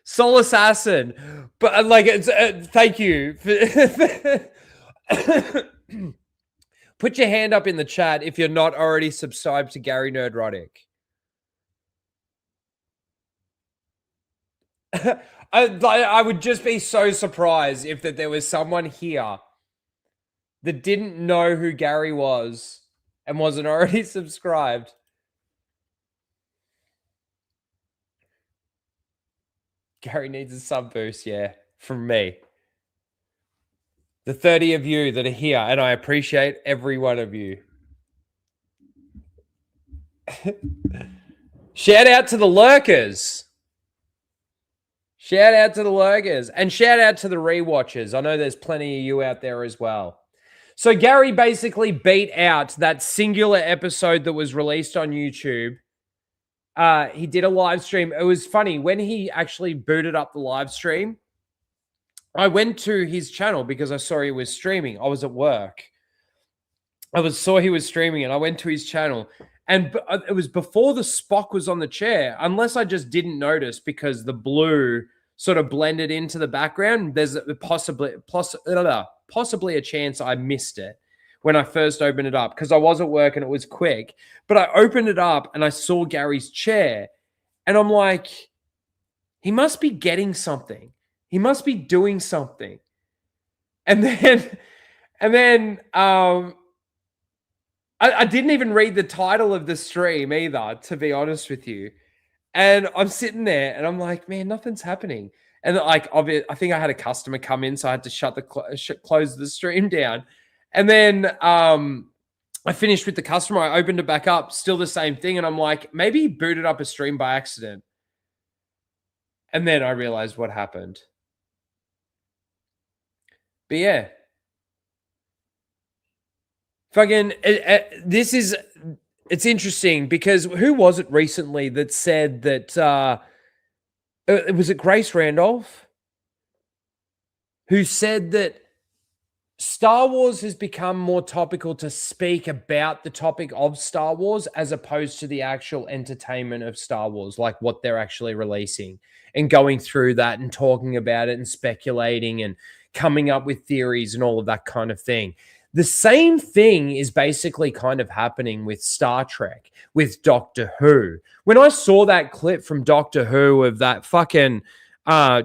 Soul Assassin. But like, it's thank you. Put your hand up in the chat if you're not already subscribed to Gary Nerdrotic. I would just be so surprised if that there was someone here that didn't know who Gary was and wasn't already subscribed. Gary needs a sub boost, yeah, from me. The 30 of you that are here, and I appreciate every one of you. Shout out to the lurkers. Shout out to the lurkers. And shout out to the rewatchers. I know there's plenty of you out there as well. So Gary basically beat out that singular episode that was released on YouTube. He did a live stream. It was funny. When he actually booted up the live stream, I went to his channel because I saw he was streaming. I was at work. saw he was streaming it. I went to his channel, and it was before the Spock was on the chair. Unless I just didn't notice because the blue sort of blended into the background. There's possibly a chance I missed it when I first opened it up because I was at work and it was quick. But I opened it up and I saw Gary's chair, and I'm like, he must be getting something. He must be doing something. And then I didn't even read the title of the stream either, to be honest with you. And I'm sitting there and I'm like, man, nothing's happening. And like, I think I had a customer come in, so I had to close the stream down. And then I finished with the customer. I opened it back up, still the same thing. And I'm like, maybe he booted up a stream by accident. And then I realized what happened. But yeah. Fucking, it's interesting because who was it recently that said that, was it Grace Randolph? Who said that Star Wars has become more topical to speak about the topic of Star Wars as opposed to the actual entertainment of Star Wars, like what they're actually releasing and going through that and talking about it and speculating and coming up with theories and all of that kind of thing. The same thing is basically kind of happening with Star Trek, with Doctor Who. When I saw that clip from Doctor Who of that fucking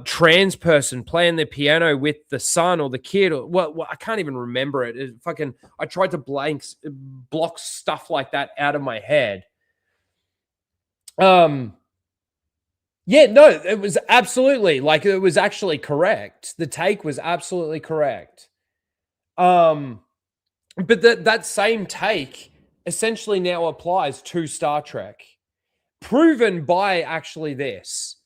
trans person playing the piano with the son or the kid, or well, I can't even remember it. I tried to block stuff like that out of my head. Yeah, no, it was absolutely, like, it was actually correct. The take was absolutely correct. But that same take essentially now applies to Star Trek, proven by actually this.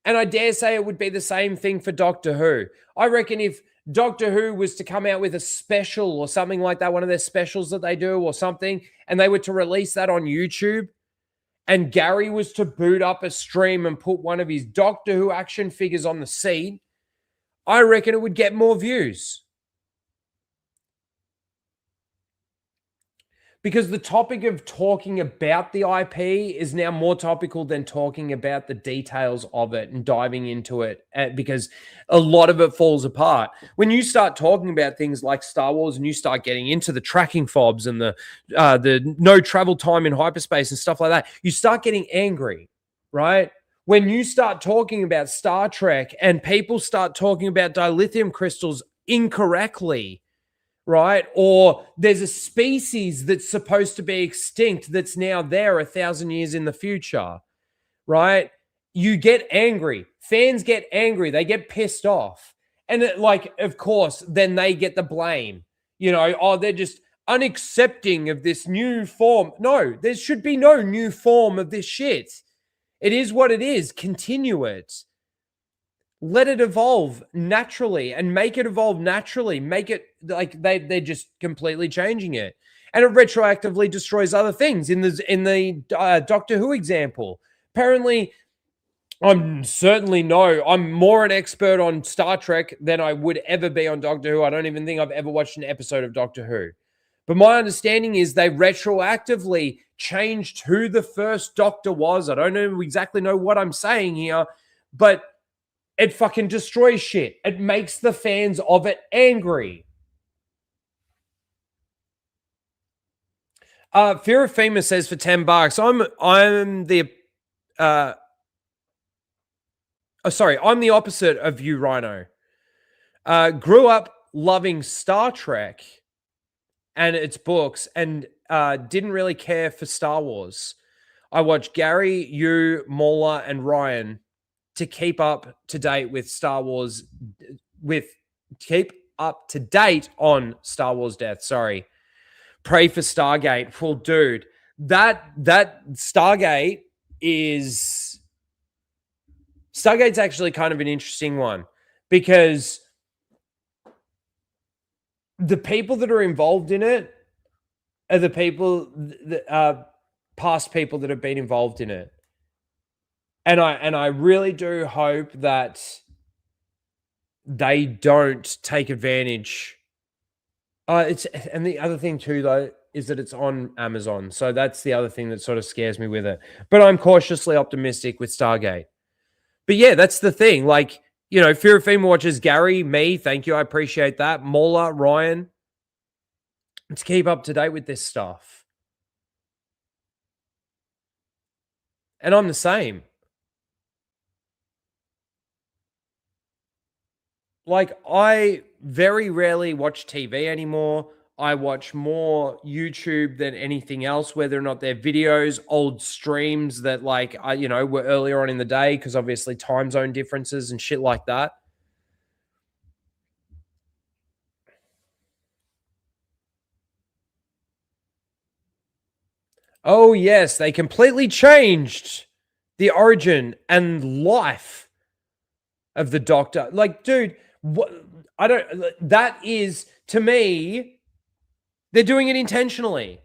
And I dare say it would be the same thing for Doctor Who. I reckon if Doctor Who was to come out with a special or something like that, one of their specials that they do or something, and they were to release that on YouTube, and Gary was to boot up a stream and put one of his Doctor Who action figures on the seat, I reckon it would get more views. Because the topic of talking about the IP is now more topical than talking about the details of it and diving into it, because a lot of it falls apart. When you start talking about things like Star Wars and you start getting into the tracking fobs and the no travel time in hyperspace and stuff like that, you start getting angry, right? When you start talking about Star Trek and people start talking about dilithium crystals incorrectly, right? Or there's a species that's supposed to be extinct that's now there 1,000 years in the future, right? You get angry. Fans get angry. They get pissed off. And of course, then they get the blame. They're just unaccepting of this new form. No, there should be no new form of this shit. It is what it is. Continue it. Let it evolve naturally and make it evolve naturally. Make it like they're just completely changing it. And it retroactively destroys other things. In the Doctor Who example, apparently, I'm more an expert on Star Trek than I would ever be on Doctor Who. I don't even think I've ever watched an episode of Doctor Who. But my understanding is they retroactively changed who the first Doctor was. I don't exactly know what I'm saying here, but it fucking destroys shit. It makes the fans of it angry. Fear of Fema says for $10, I'm the opposite of you, Rhino. Grew up loving Star Trek and its books and didn't really care for Star Wars. I watched Gary, you, Maul, and Rian to keep up to date with Star Wars, keep up to date on Star Wars death. Sorry. Pray for Stargate. Well, dude, that Stargate's actually kind of an interesting one because the people that are involved in it are the people that past people that have been involved in it. And I really do hope that they don't take advantage It's and the other thing too though is that it's on Amazon, so that's the other thing that sort of scares me with it. But I'm cautiously optimistic with Stargate. But yeah, that's the thing. Like, you know, Fear of Female watches Gary, me, thank you, I appreciate that. Mola, Ryan, let's keep up to date with this stuff. And I'm the same. Like, I very rarely watch TV anymore. I watch more YouTube than anything else, whether or not they're videos, old streams that like I, you know, were earlier on in the day because obviously time zone differences and shit like that. Oh yes, they completely changed the origin and life of the Doctor. Like, dude, what I don't that is to me, they're doing it intentionally.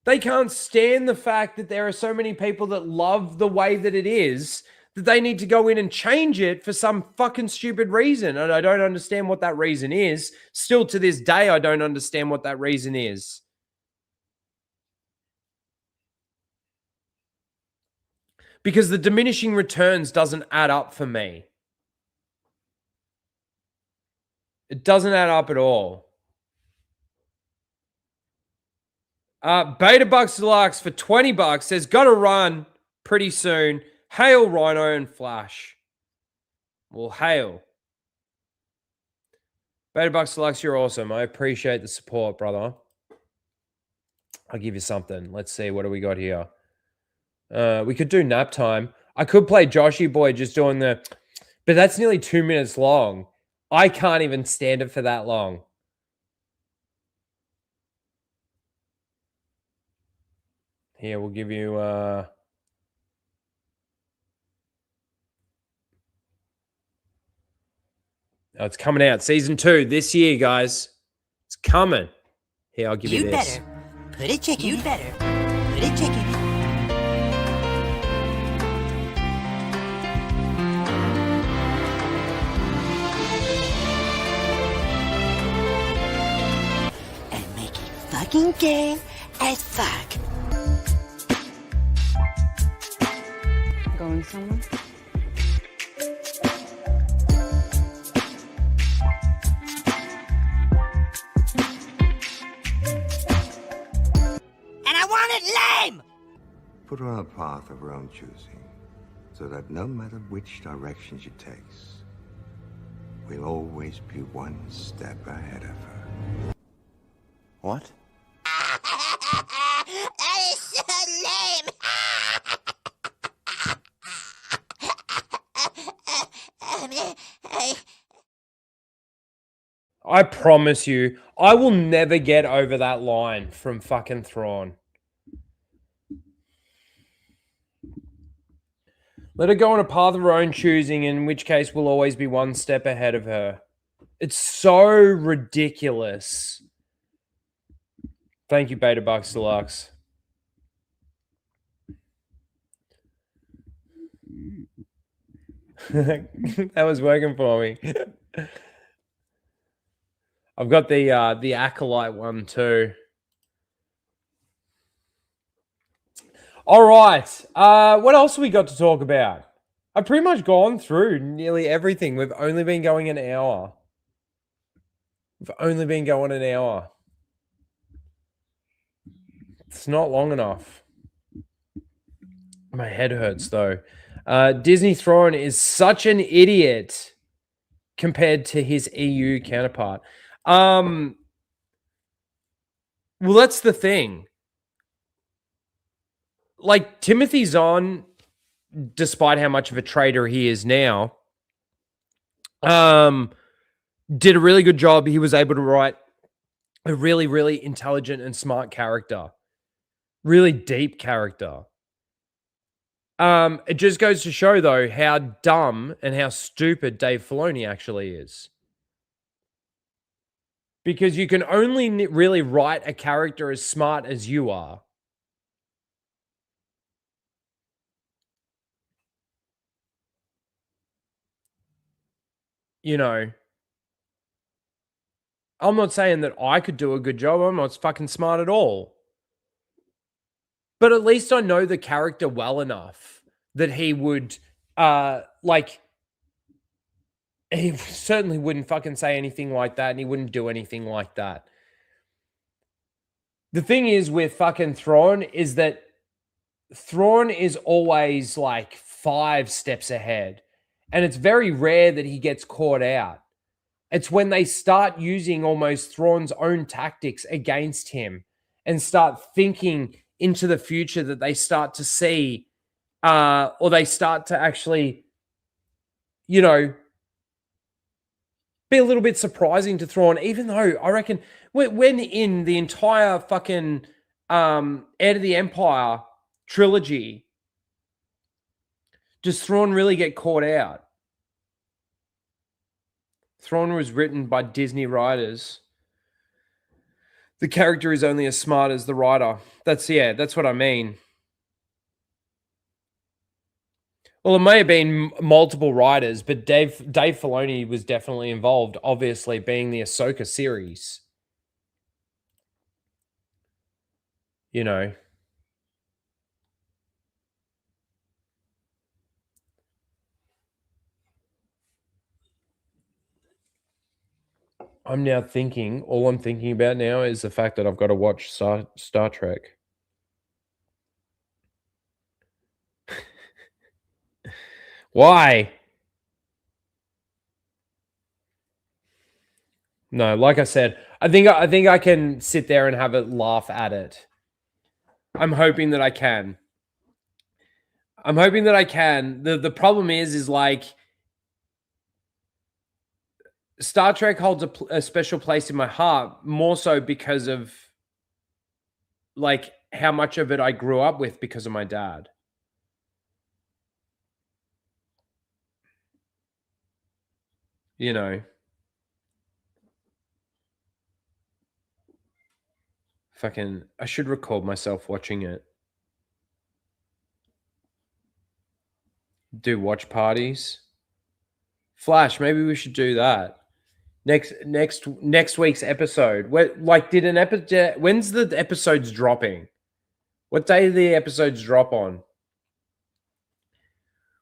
They can't stand the fact that there are so many people that love the way that it is that they need to go in and change it for some fucking stupid reason. And I don't understand what that reason is. Still to this day, I don't understand what that reason is. Because the diminishing returns doesn't add up for me. It doesn't add up at all. Beta Bucks Deluxe for $20 says, gotta run pretty soon. Hail Rhino and Flash. Well, hail. Beta Bucks Deluxe, you're awesome. I appreciate the support, brother. I'll give you something. Let's see. What do we got here? We could do nap time. I could play Joshy Boy just doing the... But that's nearly 2 minutes long. I can't even stand it for that long. Here, we'll give you... Oh, it's coming out. Season 2 this year, guys. It's coming. Here, I'll give you this. You'd better put a chicken. You'd better put a chicken. And make it fucking gay as fuck. Going somewhere? Put her on a path of her own choosing, so that no matter which direction she takes, we'll always be one step ahead of her. What? That is so lame. I promise you, I will never get over that line from fucking Thrawn. Let her go on a path of her own choosing, in which case we'll always be one step ahead of her. It's so ridiculous. Thank you, Beta Bucks Deluxe. That was working for me. I've got the Acolyte one too. All right. What else have we got to talk about? I've pretty much gone through nearly everything. We've only been going an hour. We've only been going an hour. It's not long enough. My head hurts though. Disney Thrawn is such an idiot compared to his EU counterpart. Well, that's the thing. Like, Timothy Zahn, despite how much of a traitor he is now, did a really good job. He was able to write a really, really intelligent and smart character. Really deep character. It just goes to show, though, how dumb and how stupid Dave Filoni actually is. Because you can only really write a character as smart as you are. You know, I'm not saying that I could do a good job. I'm not fucking smart at all. But at least I know the character well enough that he would, like, he certainly wouldn't fucking say anything like that, and he wouldn't do anything like that. The thing is with fucking Thrawn is that Thrawn is always like 5 steps ahead. And it's very rare that he gets caught out. It's when they start using almost Thrawn's own tactics against him and start thinking into the future that they start to see, or they start to actually, you know, be a little bit surprising to Thrawn, even though I reckon when in the entire fucking Heir to the Empire trilogy, does Thrawn really get caught out? Thrawn was written by Disney writers. The character is only as smart as the writer. That's what I mean. Well, it may have been multiple writers, but Dave Filoni was definitely involved, obviously, being the Ahsoka series. You know. I'm now thinking, all I'm thinking about now is the fact that I've got to watch Star Trek. Why? No, like I said, I think I can sit there and have a laugh at it. I'm hoping that I can. The problem is like Star Trek holds a special place in my heart, more so because of like how much of it I grew up with because of my dad. You know. Fucking, I should record myself watching it. Do watch parties. Flash, maybe we should do that. Next week's episode. When's the episodes dropping? What day do the episodes drop on?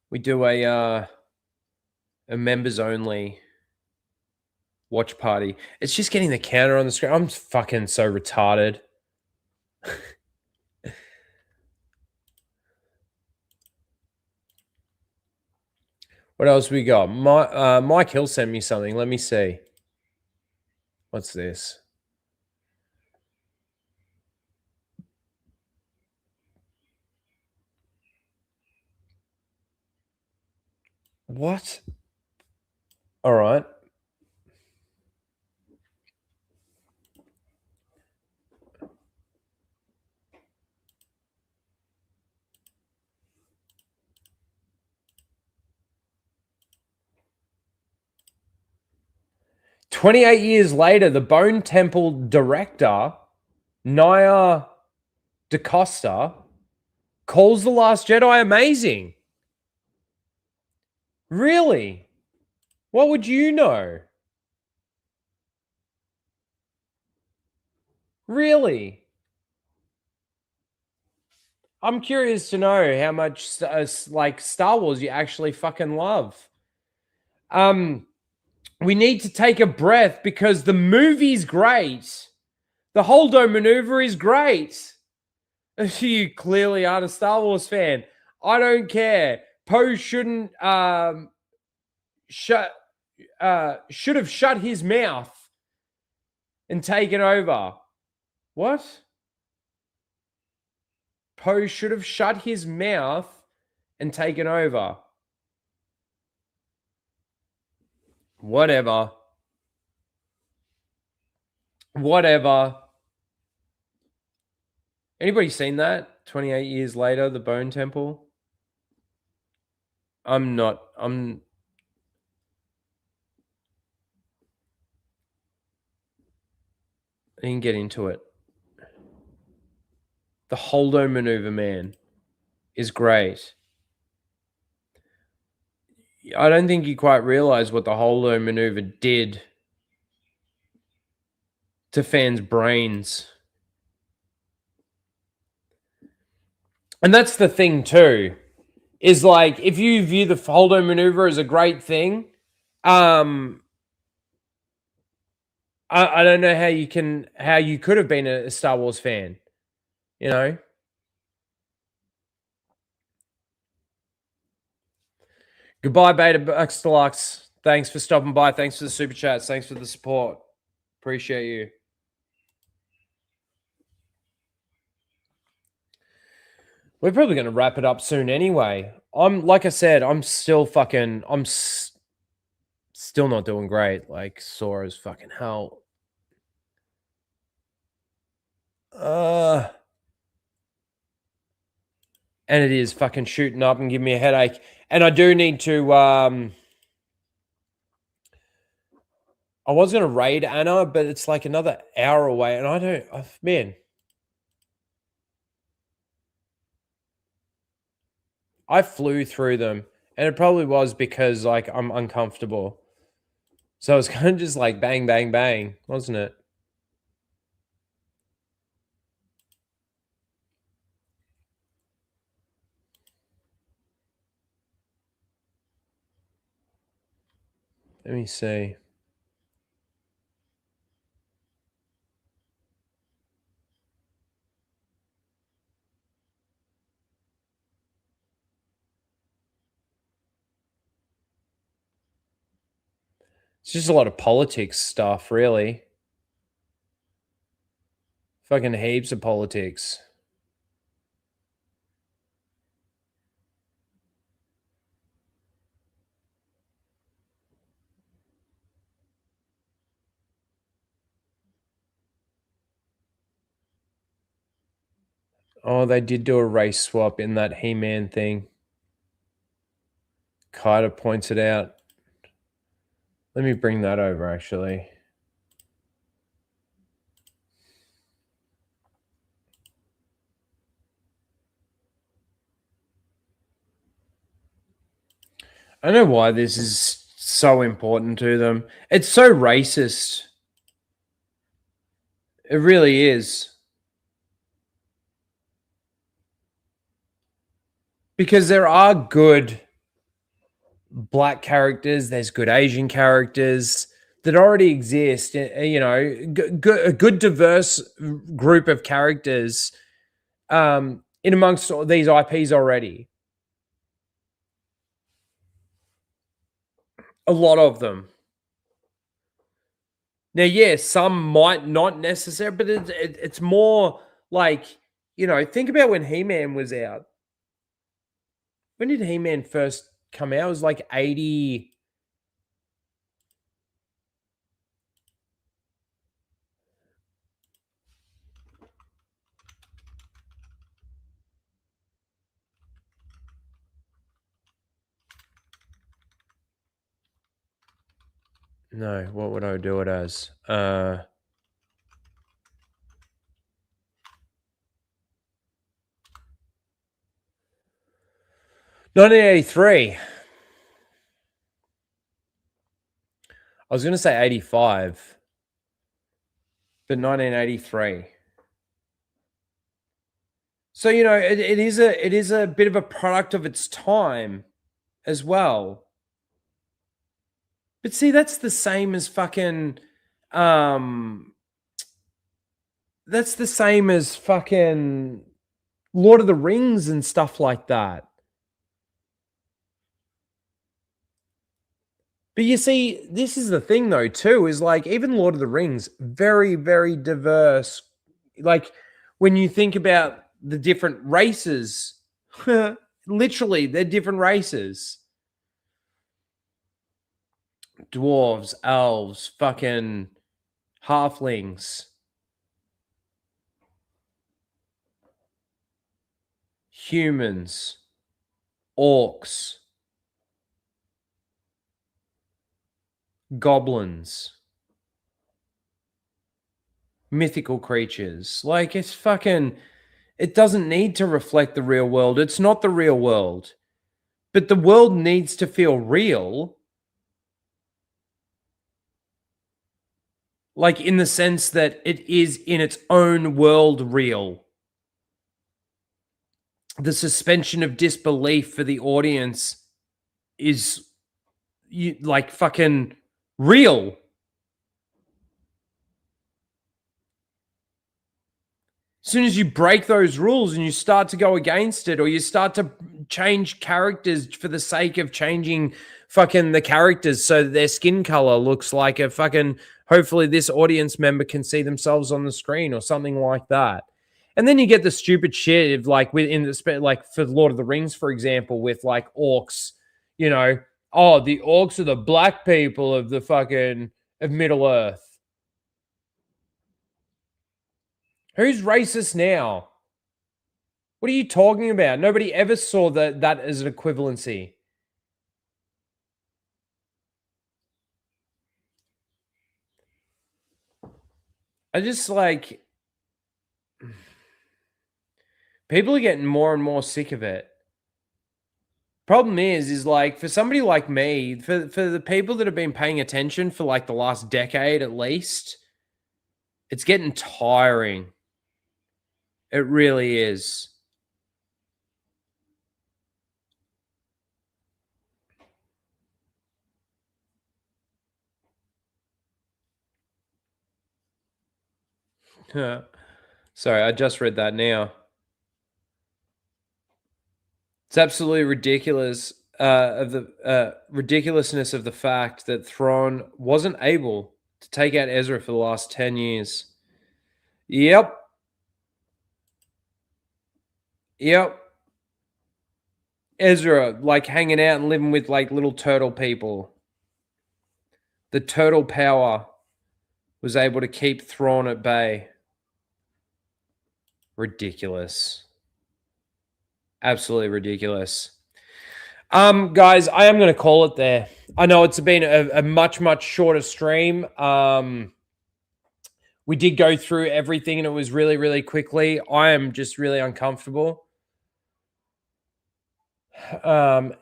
We do a members only watch party. It's just getting the counter on the screen. I'm fucking so retarded. What else we got? Mike Hill sent me something. Let me see. What's this? What? All right. "28 years later, the Bone Temple director, Nia DaCosta, calls The Last Jedi amazing." Really? What would you know? Really? I'm curious to know how much like Star Wars you actually fucking love. We need to take a breath because the movie's great. The Holdo maneuver is great. You clearly aren't a Star Wars fan. I don't care. Poe shouldn't should have shut his mouth and taken over. What? Poe should have shut his mouth and taken over. Whatever. Anybody seen that? 28 years later, the Bone Temple? I didn't get into it. The Holdo maneuver, man, is great. I don't think you quite realize what the Holdo maneuver did. to fans' brains. And that's the thing too, is like if you view the Holdo maneuver as a great thing, I don't know how you could have been a Star Wars fan, you know? Goodbye, Beta Bucks Deluxe. Thanks for stopping by. Thanks for the super chats. Thanks for the support. Appreciate you. We're probably going to wrap it up soon anyway. Like I said, I'm still not doing great. Like, sore as fucking hell. And it is fucking shooting up and giving me a headache. And I do need to, I was going to raid Anna, but it's like another hour away. And man. I flew through them. And it probably was because, like, I'm uncomfortable. So it's kind of just like bang, bang, bang, wasn't it? Let me see. It's just a lot of politics stuff, really. Fucking heaps of politics. Oh, they did do a race swap in that He-Man thing. Kyder points it out. Let me bring that over, actually. I don't know why this is so important to them. It's so racist. It really is. Because there are good black characters, there's good Asian characters that already exist, you know, a good diverse group of characters in amongst all these IPs already. A lot of them. Now, yeah, some might not necessarily, but it's more like, you know, think about when He-Man was out. When did He-Man first come out? It was like 80. No, what would I do it as? 1983. I was going to say 85, but 1983. So, you know, it is a bit of a product of its time as well. But see, that's the same as fucking that's the same as fucking Lord of the Rings and stuff like that. But you see, this is the thing though, too, is like even Lord of the Rings, very, very diverse. Like when you think about the different races, literally, they're different races. Dwarves, elves, fucking halflings, humans, orcs, goblins, mythical creatures. Like, it's fucking, it doesn't need to reflect the real world. It's not the real world. But the world needs to feel real. Like in the sense that it is in its own world real. The suspension of disbelief for the audience is like fucking real. As soon as you break those rules and you start to go against it, or you start to change characters for the sake of changing fucking the characters so that their skin color looks like a fucking, hopefully this audience member can see themselves on the screen or something like that. And then you get the stupid shit of like within the, like for Lord of the Rings, for example, with like orcs, you know, oh, the orcs are the black people of the fucking, of Middle Earth. Who's racist now? What are you talking about? Nobody ever saw that as an equivalency. I just like, people are getting more and more sick of it. Problem is like for somebody like me, for the people that have been paying attention for like the last decade at least, it's getting tiring. It really is. Sorry, I just read that now. It's absolutely ridiculous of the ridiculousness of the fact that Thrawn wasn't able to take out Ezra for the last 10 years. Yep. Ezra, like hanging out and living with like little turtle people. The turtle power was able to keep Thrawn at bay. Ridiculous. Absolutely ridiculous. Guys, I am going to call it there. I know it's been a much, much shorter stream. We did go through everything and it was really, really quickly. I am just really uncomfortable. And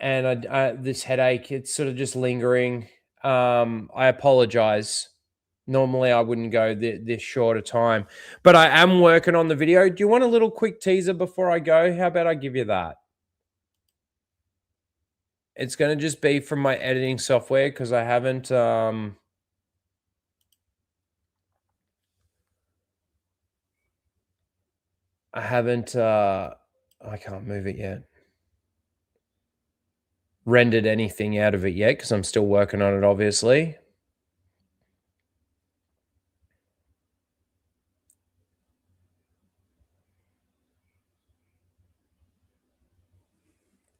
this headache, it's sort of just lingering. I apologize. Normally, I wouldn't go this short a time, but I am working on the video. Do you want a little quick teaser before I go? How about I give you that? It's going to just be from my editing software because I haven't... I can't move it yet. Rendered anything out of it yet because I'm still working on it, obviously.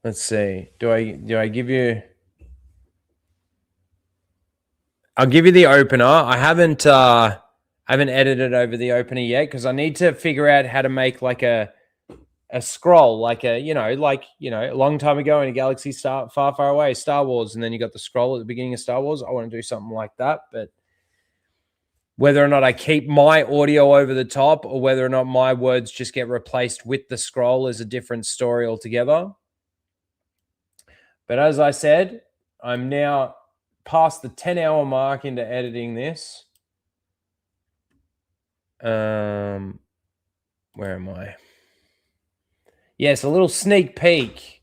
Let's see. Do I give you... I'll give you the opener. I haven't edited over the opener yet because I need to figure out how to make like a scroll, like a, a long time ago in a galaxy far, far away, Star Wars, and then you got the scroll at the beginning of Star Wars. I want to do something like that, but whether or not I keep my audio over the top or whether or not my words just get replaced with the scroll is a different story altogether. But as I said, I'm now past the 10-hour mark into editing this. Where am I? Yes, a little sneak peek.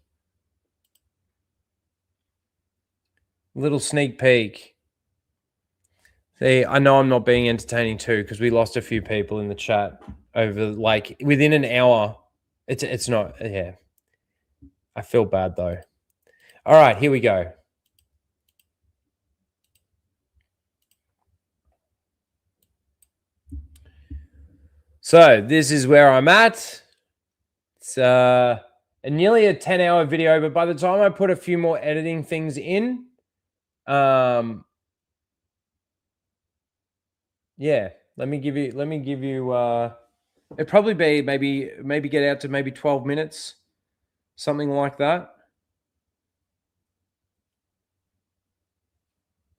Little sneak peek. See, I know I'm not being entertaining too because we lost a few people in the chat over like within an hour. It's not, yeah. I feel bad though. All right, here we go. So this is where I'm at. It's nearly a 10-hour video, but by the time I put a few more editing things in, yeah, let me give you it'd probably be maybe get out to maybe 12 minutes, something like that.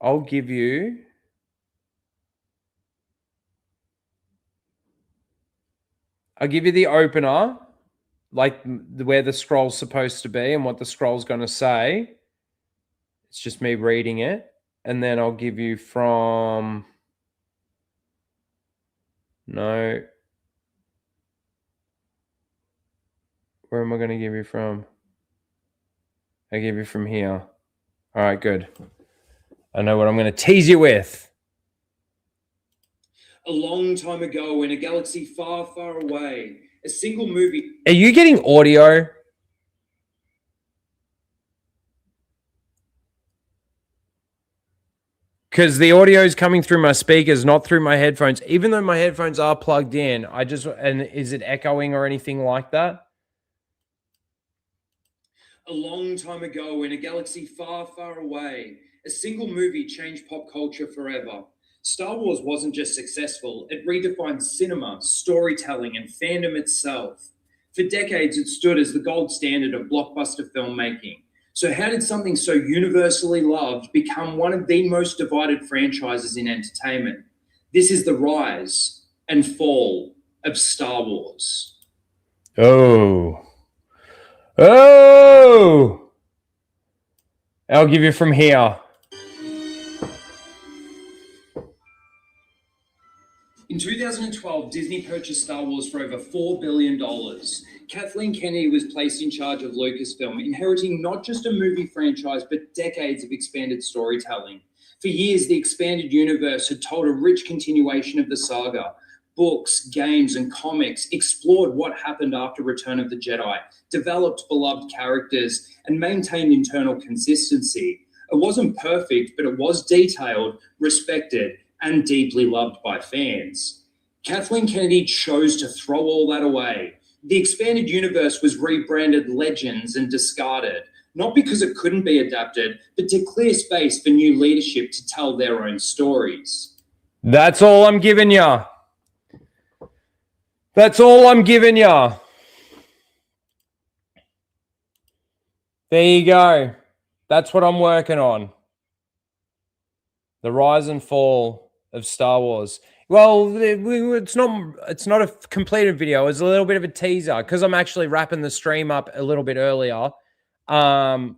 I'll give you the opener, like where the scroll's supposed to be and what the scroll's going to say. It's just me reading it. And then I'll give you from No. Where am I going to give you from? I give you from here. All right, good. I know what I'm going to tease you with. A long time ago in a galaxy far, far away, a single movie... Are you getting audio? Because the audio is coming through my speakers, not through my headphones. Even though my headphones are plugged in, and is it echoing or anything like that? A long time ago in a galaxy far, far away, a single movie changed pop culture forever. Star Wars wasn't just successful, it redefined cinema, storytelling, and fandom itself. For decades, it stood as the gold standard of blockbuster filmmaking. So how did something so universally loved become one of the most divided franchises in entertainment? This is the rise and fall of Star Wars. Oh. Oh! I'll give you from here. In 2012, Disney purchased Star Wars for over $4 billion. Kathleen Kennedy was placed in charge of Lucasfilm, inheriting not just a movie franchise, but decades of expanded storytelling. For years, the expanded universe had told a rich continuation of the saga. Books, games, and comics explored what happened after Return of the Jedi, developed beloved characters, and maintained internal consistency. It wasn't perfect, but it was detailed, respected, and deeply loved by fans. Kathleen Kennedy chose to throw all that away. The expanded universe was rebranded Legends and discarded, not because it couldn't be adapted, but to clear space for new leadership to tell their own stories. That's all I'm giving ya. That's all I'm giving ya. There you go. That's what I'm working on. The rise and fall of Star Wars. Well, it's not a completed video. It's a little bit of a teaser because I'm actually wrapping the stream up a little bit earlier. I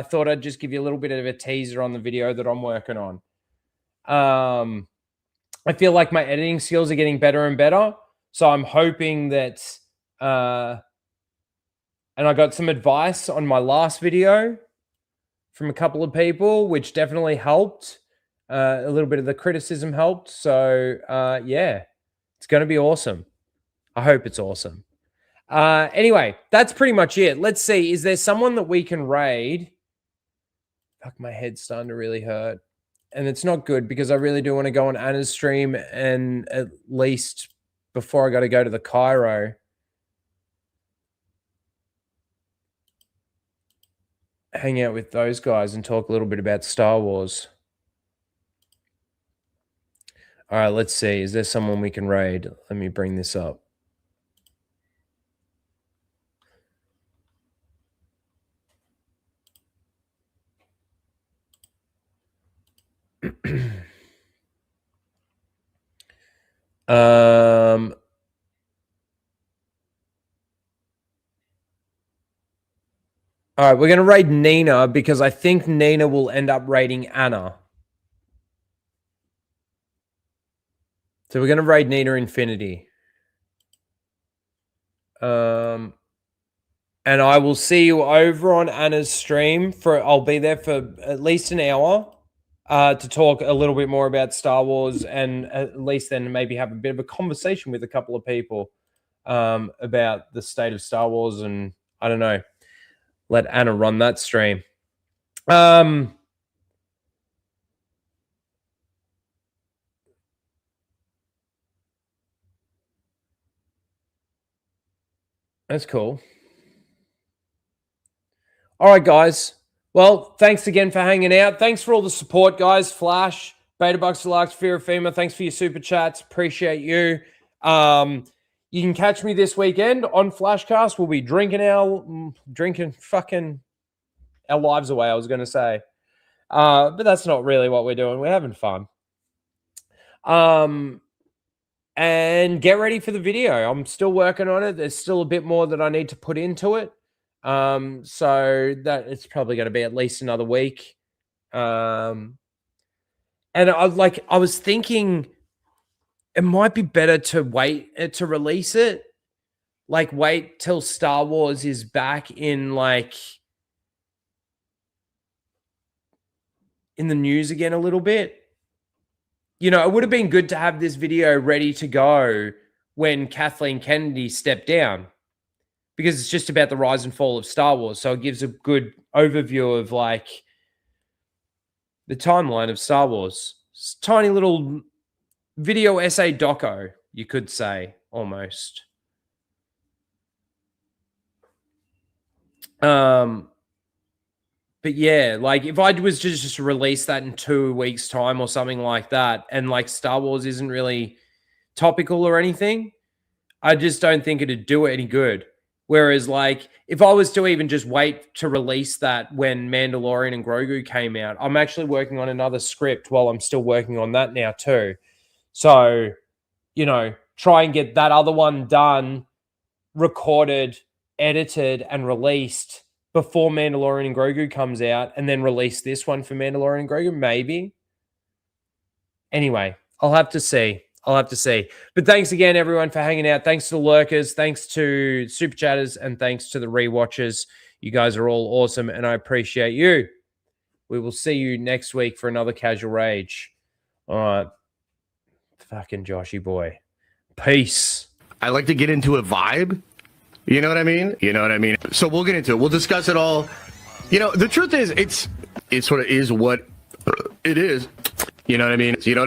thought I'd just give you a little bit of a teaser on the video that I'm working on. I feel like my editing skills are getting better and better. So I'm hoping that, and I got some advice on my last video from a couple of people, which definitely helped. A little bit of the criticism helped. So, yeah, it's going to be awesome. I hope it's awesome. Anyway, that's pretty much it. Let's see. Is there someone that we can raid? Fuck, my head's starting to really hurt. And it's not good because I really do want to go on Anna's stream and at least before I got to go to the Cairo. Hang out with those guys and talk a little bit about Star Wars. All right, let's see. Is there someone we can raid? Let me bring this up. All right, we're going to raid Nina because I think Nina will end up raiding Anna. So we're going to raid Nina Infinity. And I will see you over on Anna's stream. I'll be there for at least an hour to talk a little bit more about Star Wars and at least then maybe have a bit of a conversation with a couple of people about the state of Star Wars and I don't know. Let Anna run that stream. That's cool. All right, guys. Well, thanks again for hanging out. Thanks for all the support, guys. Flash, Beta Bucks Deluxe, Fear of FEMA. Thanks for your super chats. Appreciate you. You can catch me this weekend on Flashcast. We'll be drinking fucking our lives away, I was going to say. But that's not really what we're doing. We're having fun. And get ready for the video. I'm still working on it. There's still a bit more that I need to put into it. So that it's probably going to be at least another week. And I was thinking it might be better to wait to release it. Like, wait till Star Wars is back in, like, in the news again a little bit. You know, it would have been good to have this video ready to go when Kathleen Kennedy stepped down, because it's just about the rise and fall of Star Wars. So it gives a good overview of, like, the timeline of Star Wars. It's a tiny little video essay doco, you could say, almost. But yeah, like, if I was to just release that in 2 weeks' time or something like that, and, like, Star Wars isn't really topical or anything, I just don't think it'd do it any good. Whereas, like, if I was to even just wait to release that when Mandalorian and Grogu came out, I'm actually working on another script while I'm still working on that now too. So, you know, try and get that other one done, recorded, edited, and released before Mandalorian and Grogu comes out, and then release this one for Mandalorian and Grogu, maybe. Anyway, I'll have to see. But thanks again, everyone, for hanging out. Thanks to the lurkers. Thanks to super chatters. And thanks to the rewatchers. You guys are all awesome, and I appreciate you. We will see you next week for another Casual Rage. All right. Fucking Joshy boy. Peace. I like to get into a vibe. You know what I mean? So we'll get into it. We'll discuss it all. You know, the truth is, it sort of is what it is. You know what I mean? But, you know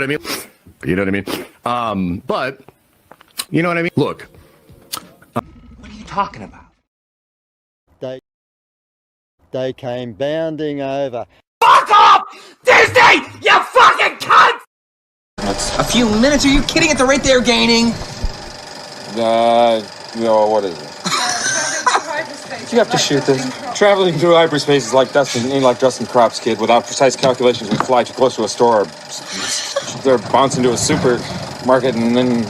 what I mean? Look. What are you talking about? They came bounding over. Fuck off! Disney! You fucking cunt! A few minutes? Are you kidding? At the rate they're gaining? No, what is it? You have to shoot this. Traveling through hyperspace is like dusting crops, kid. Without precise calculations, we fly too close to a store. They're bounce into a supermarket and then...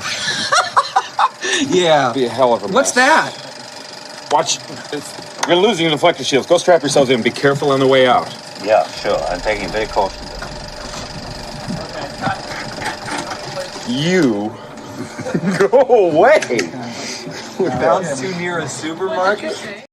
Yeah. Be a hell of a mess. What's that? Watch. You're losing the deflector shields. Go strap yourselves in. Be careful on the way out. Yeah, sure. I'm taking it very cautiously. You... Go away! Bounce too near a supermarket?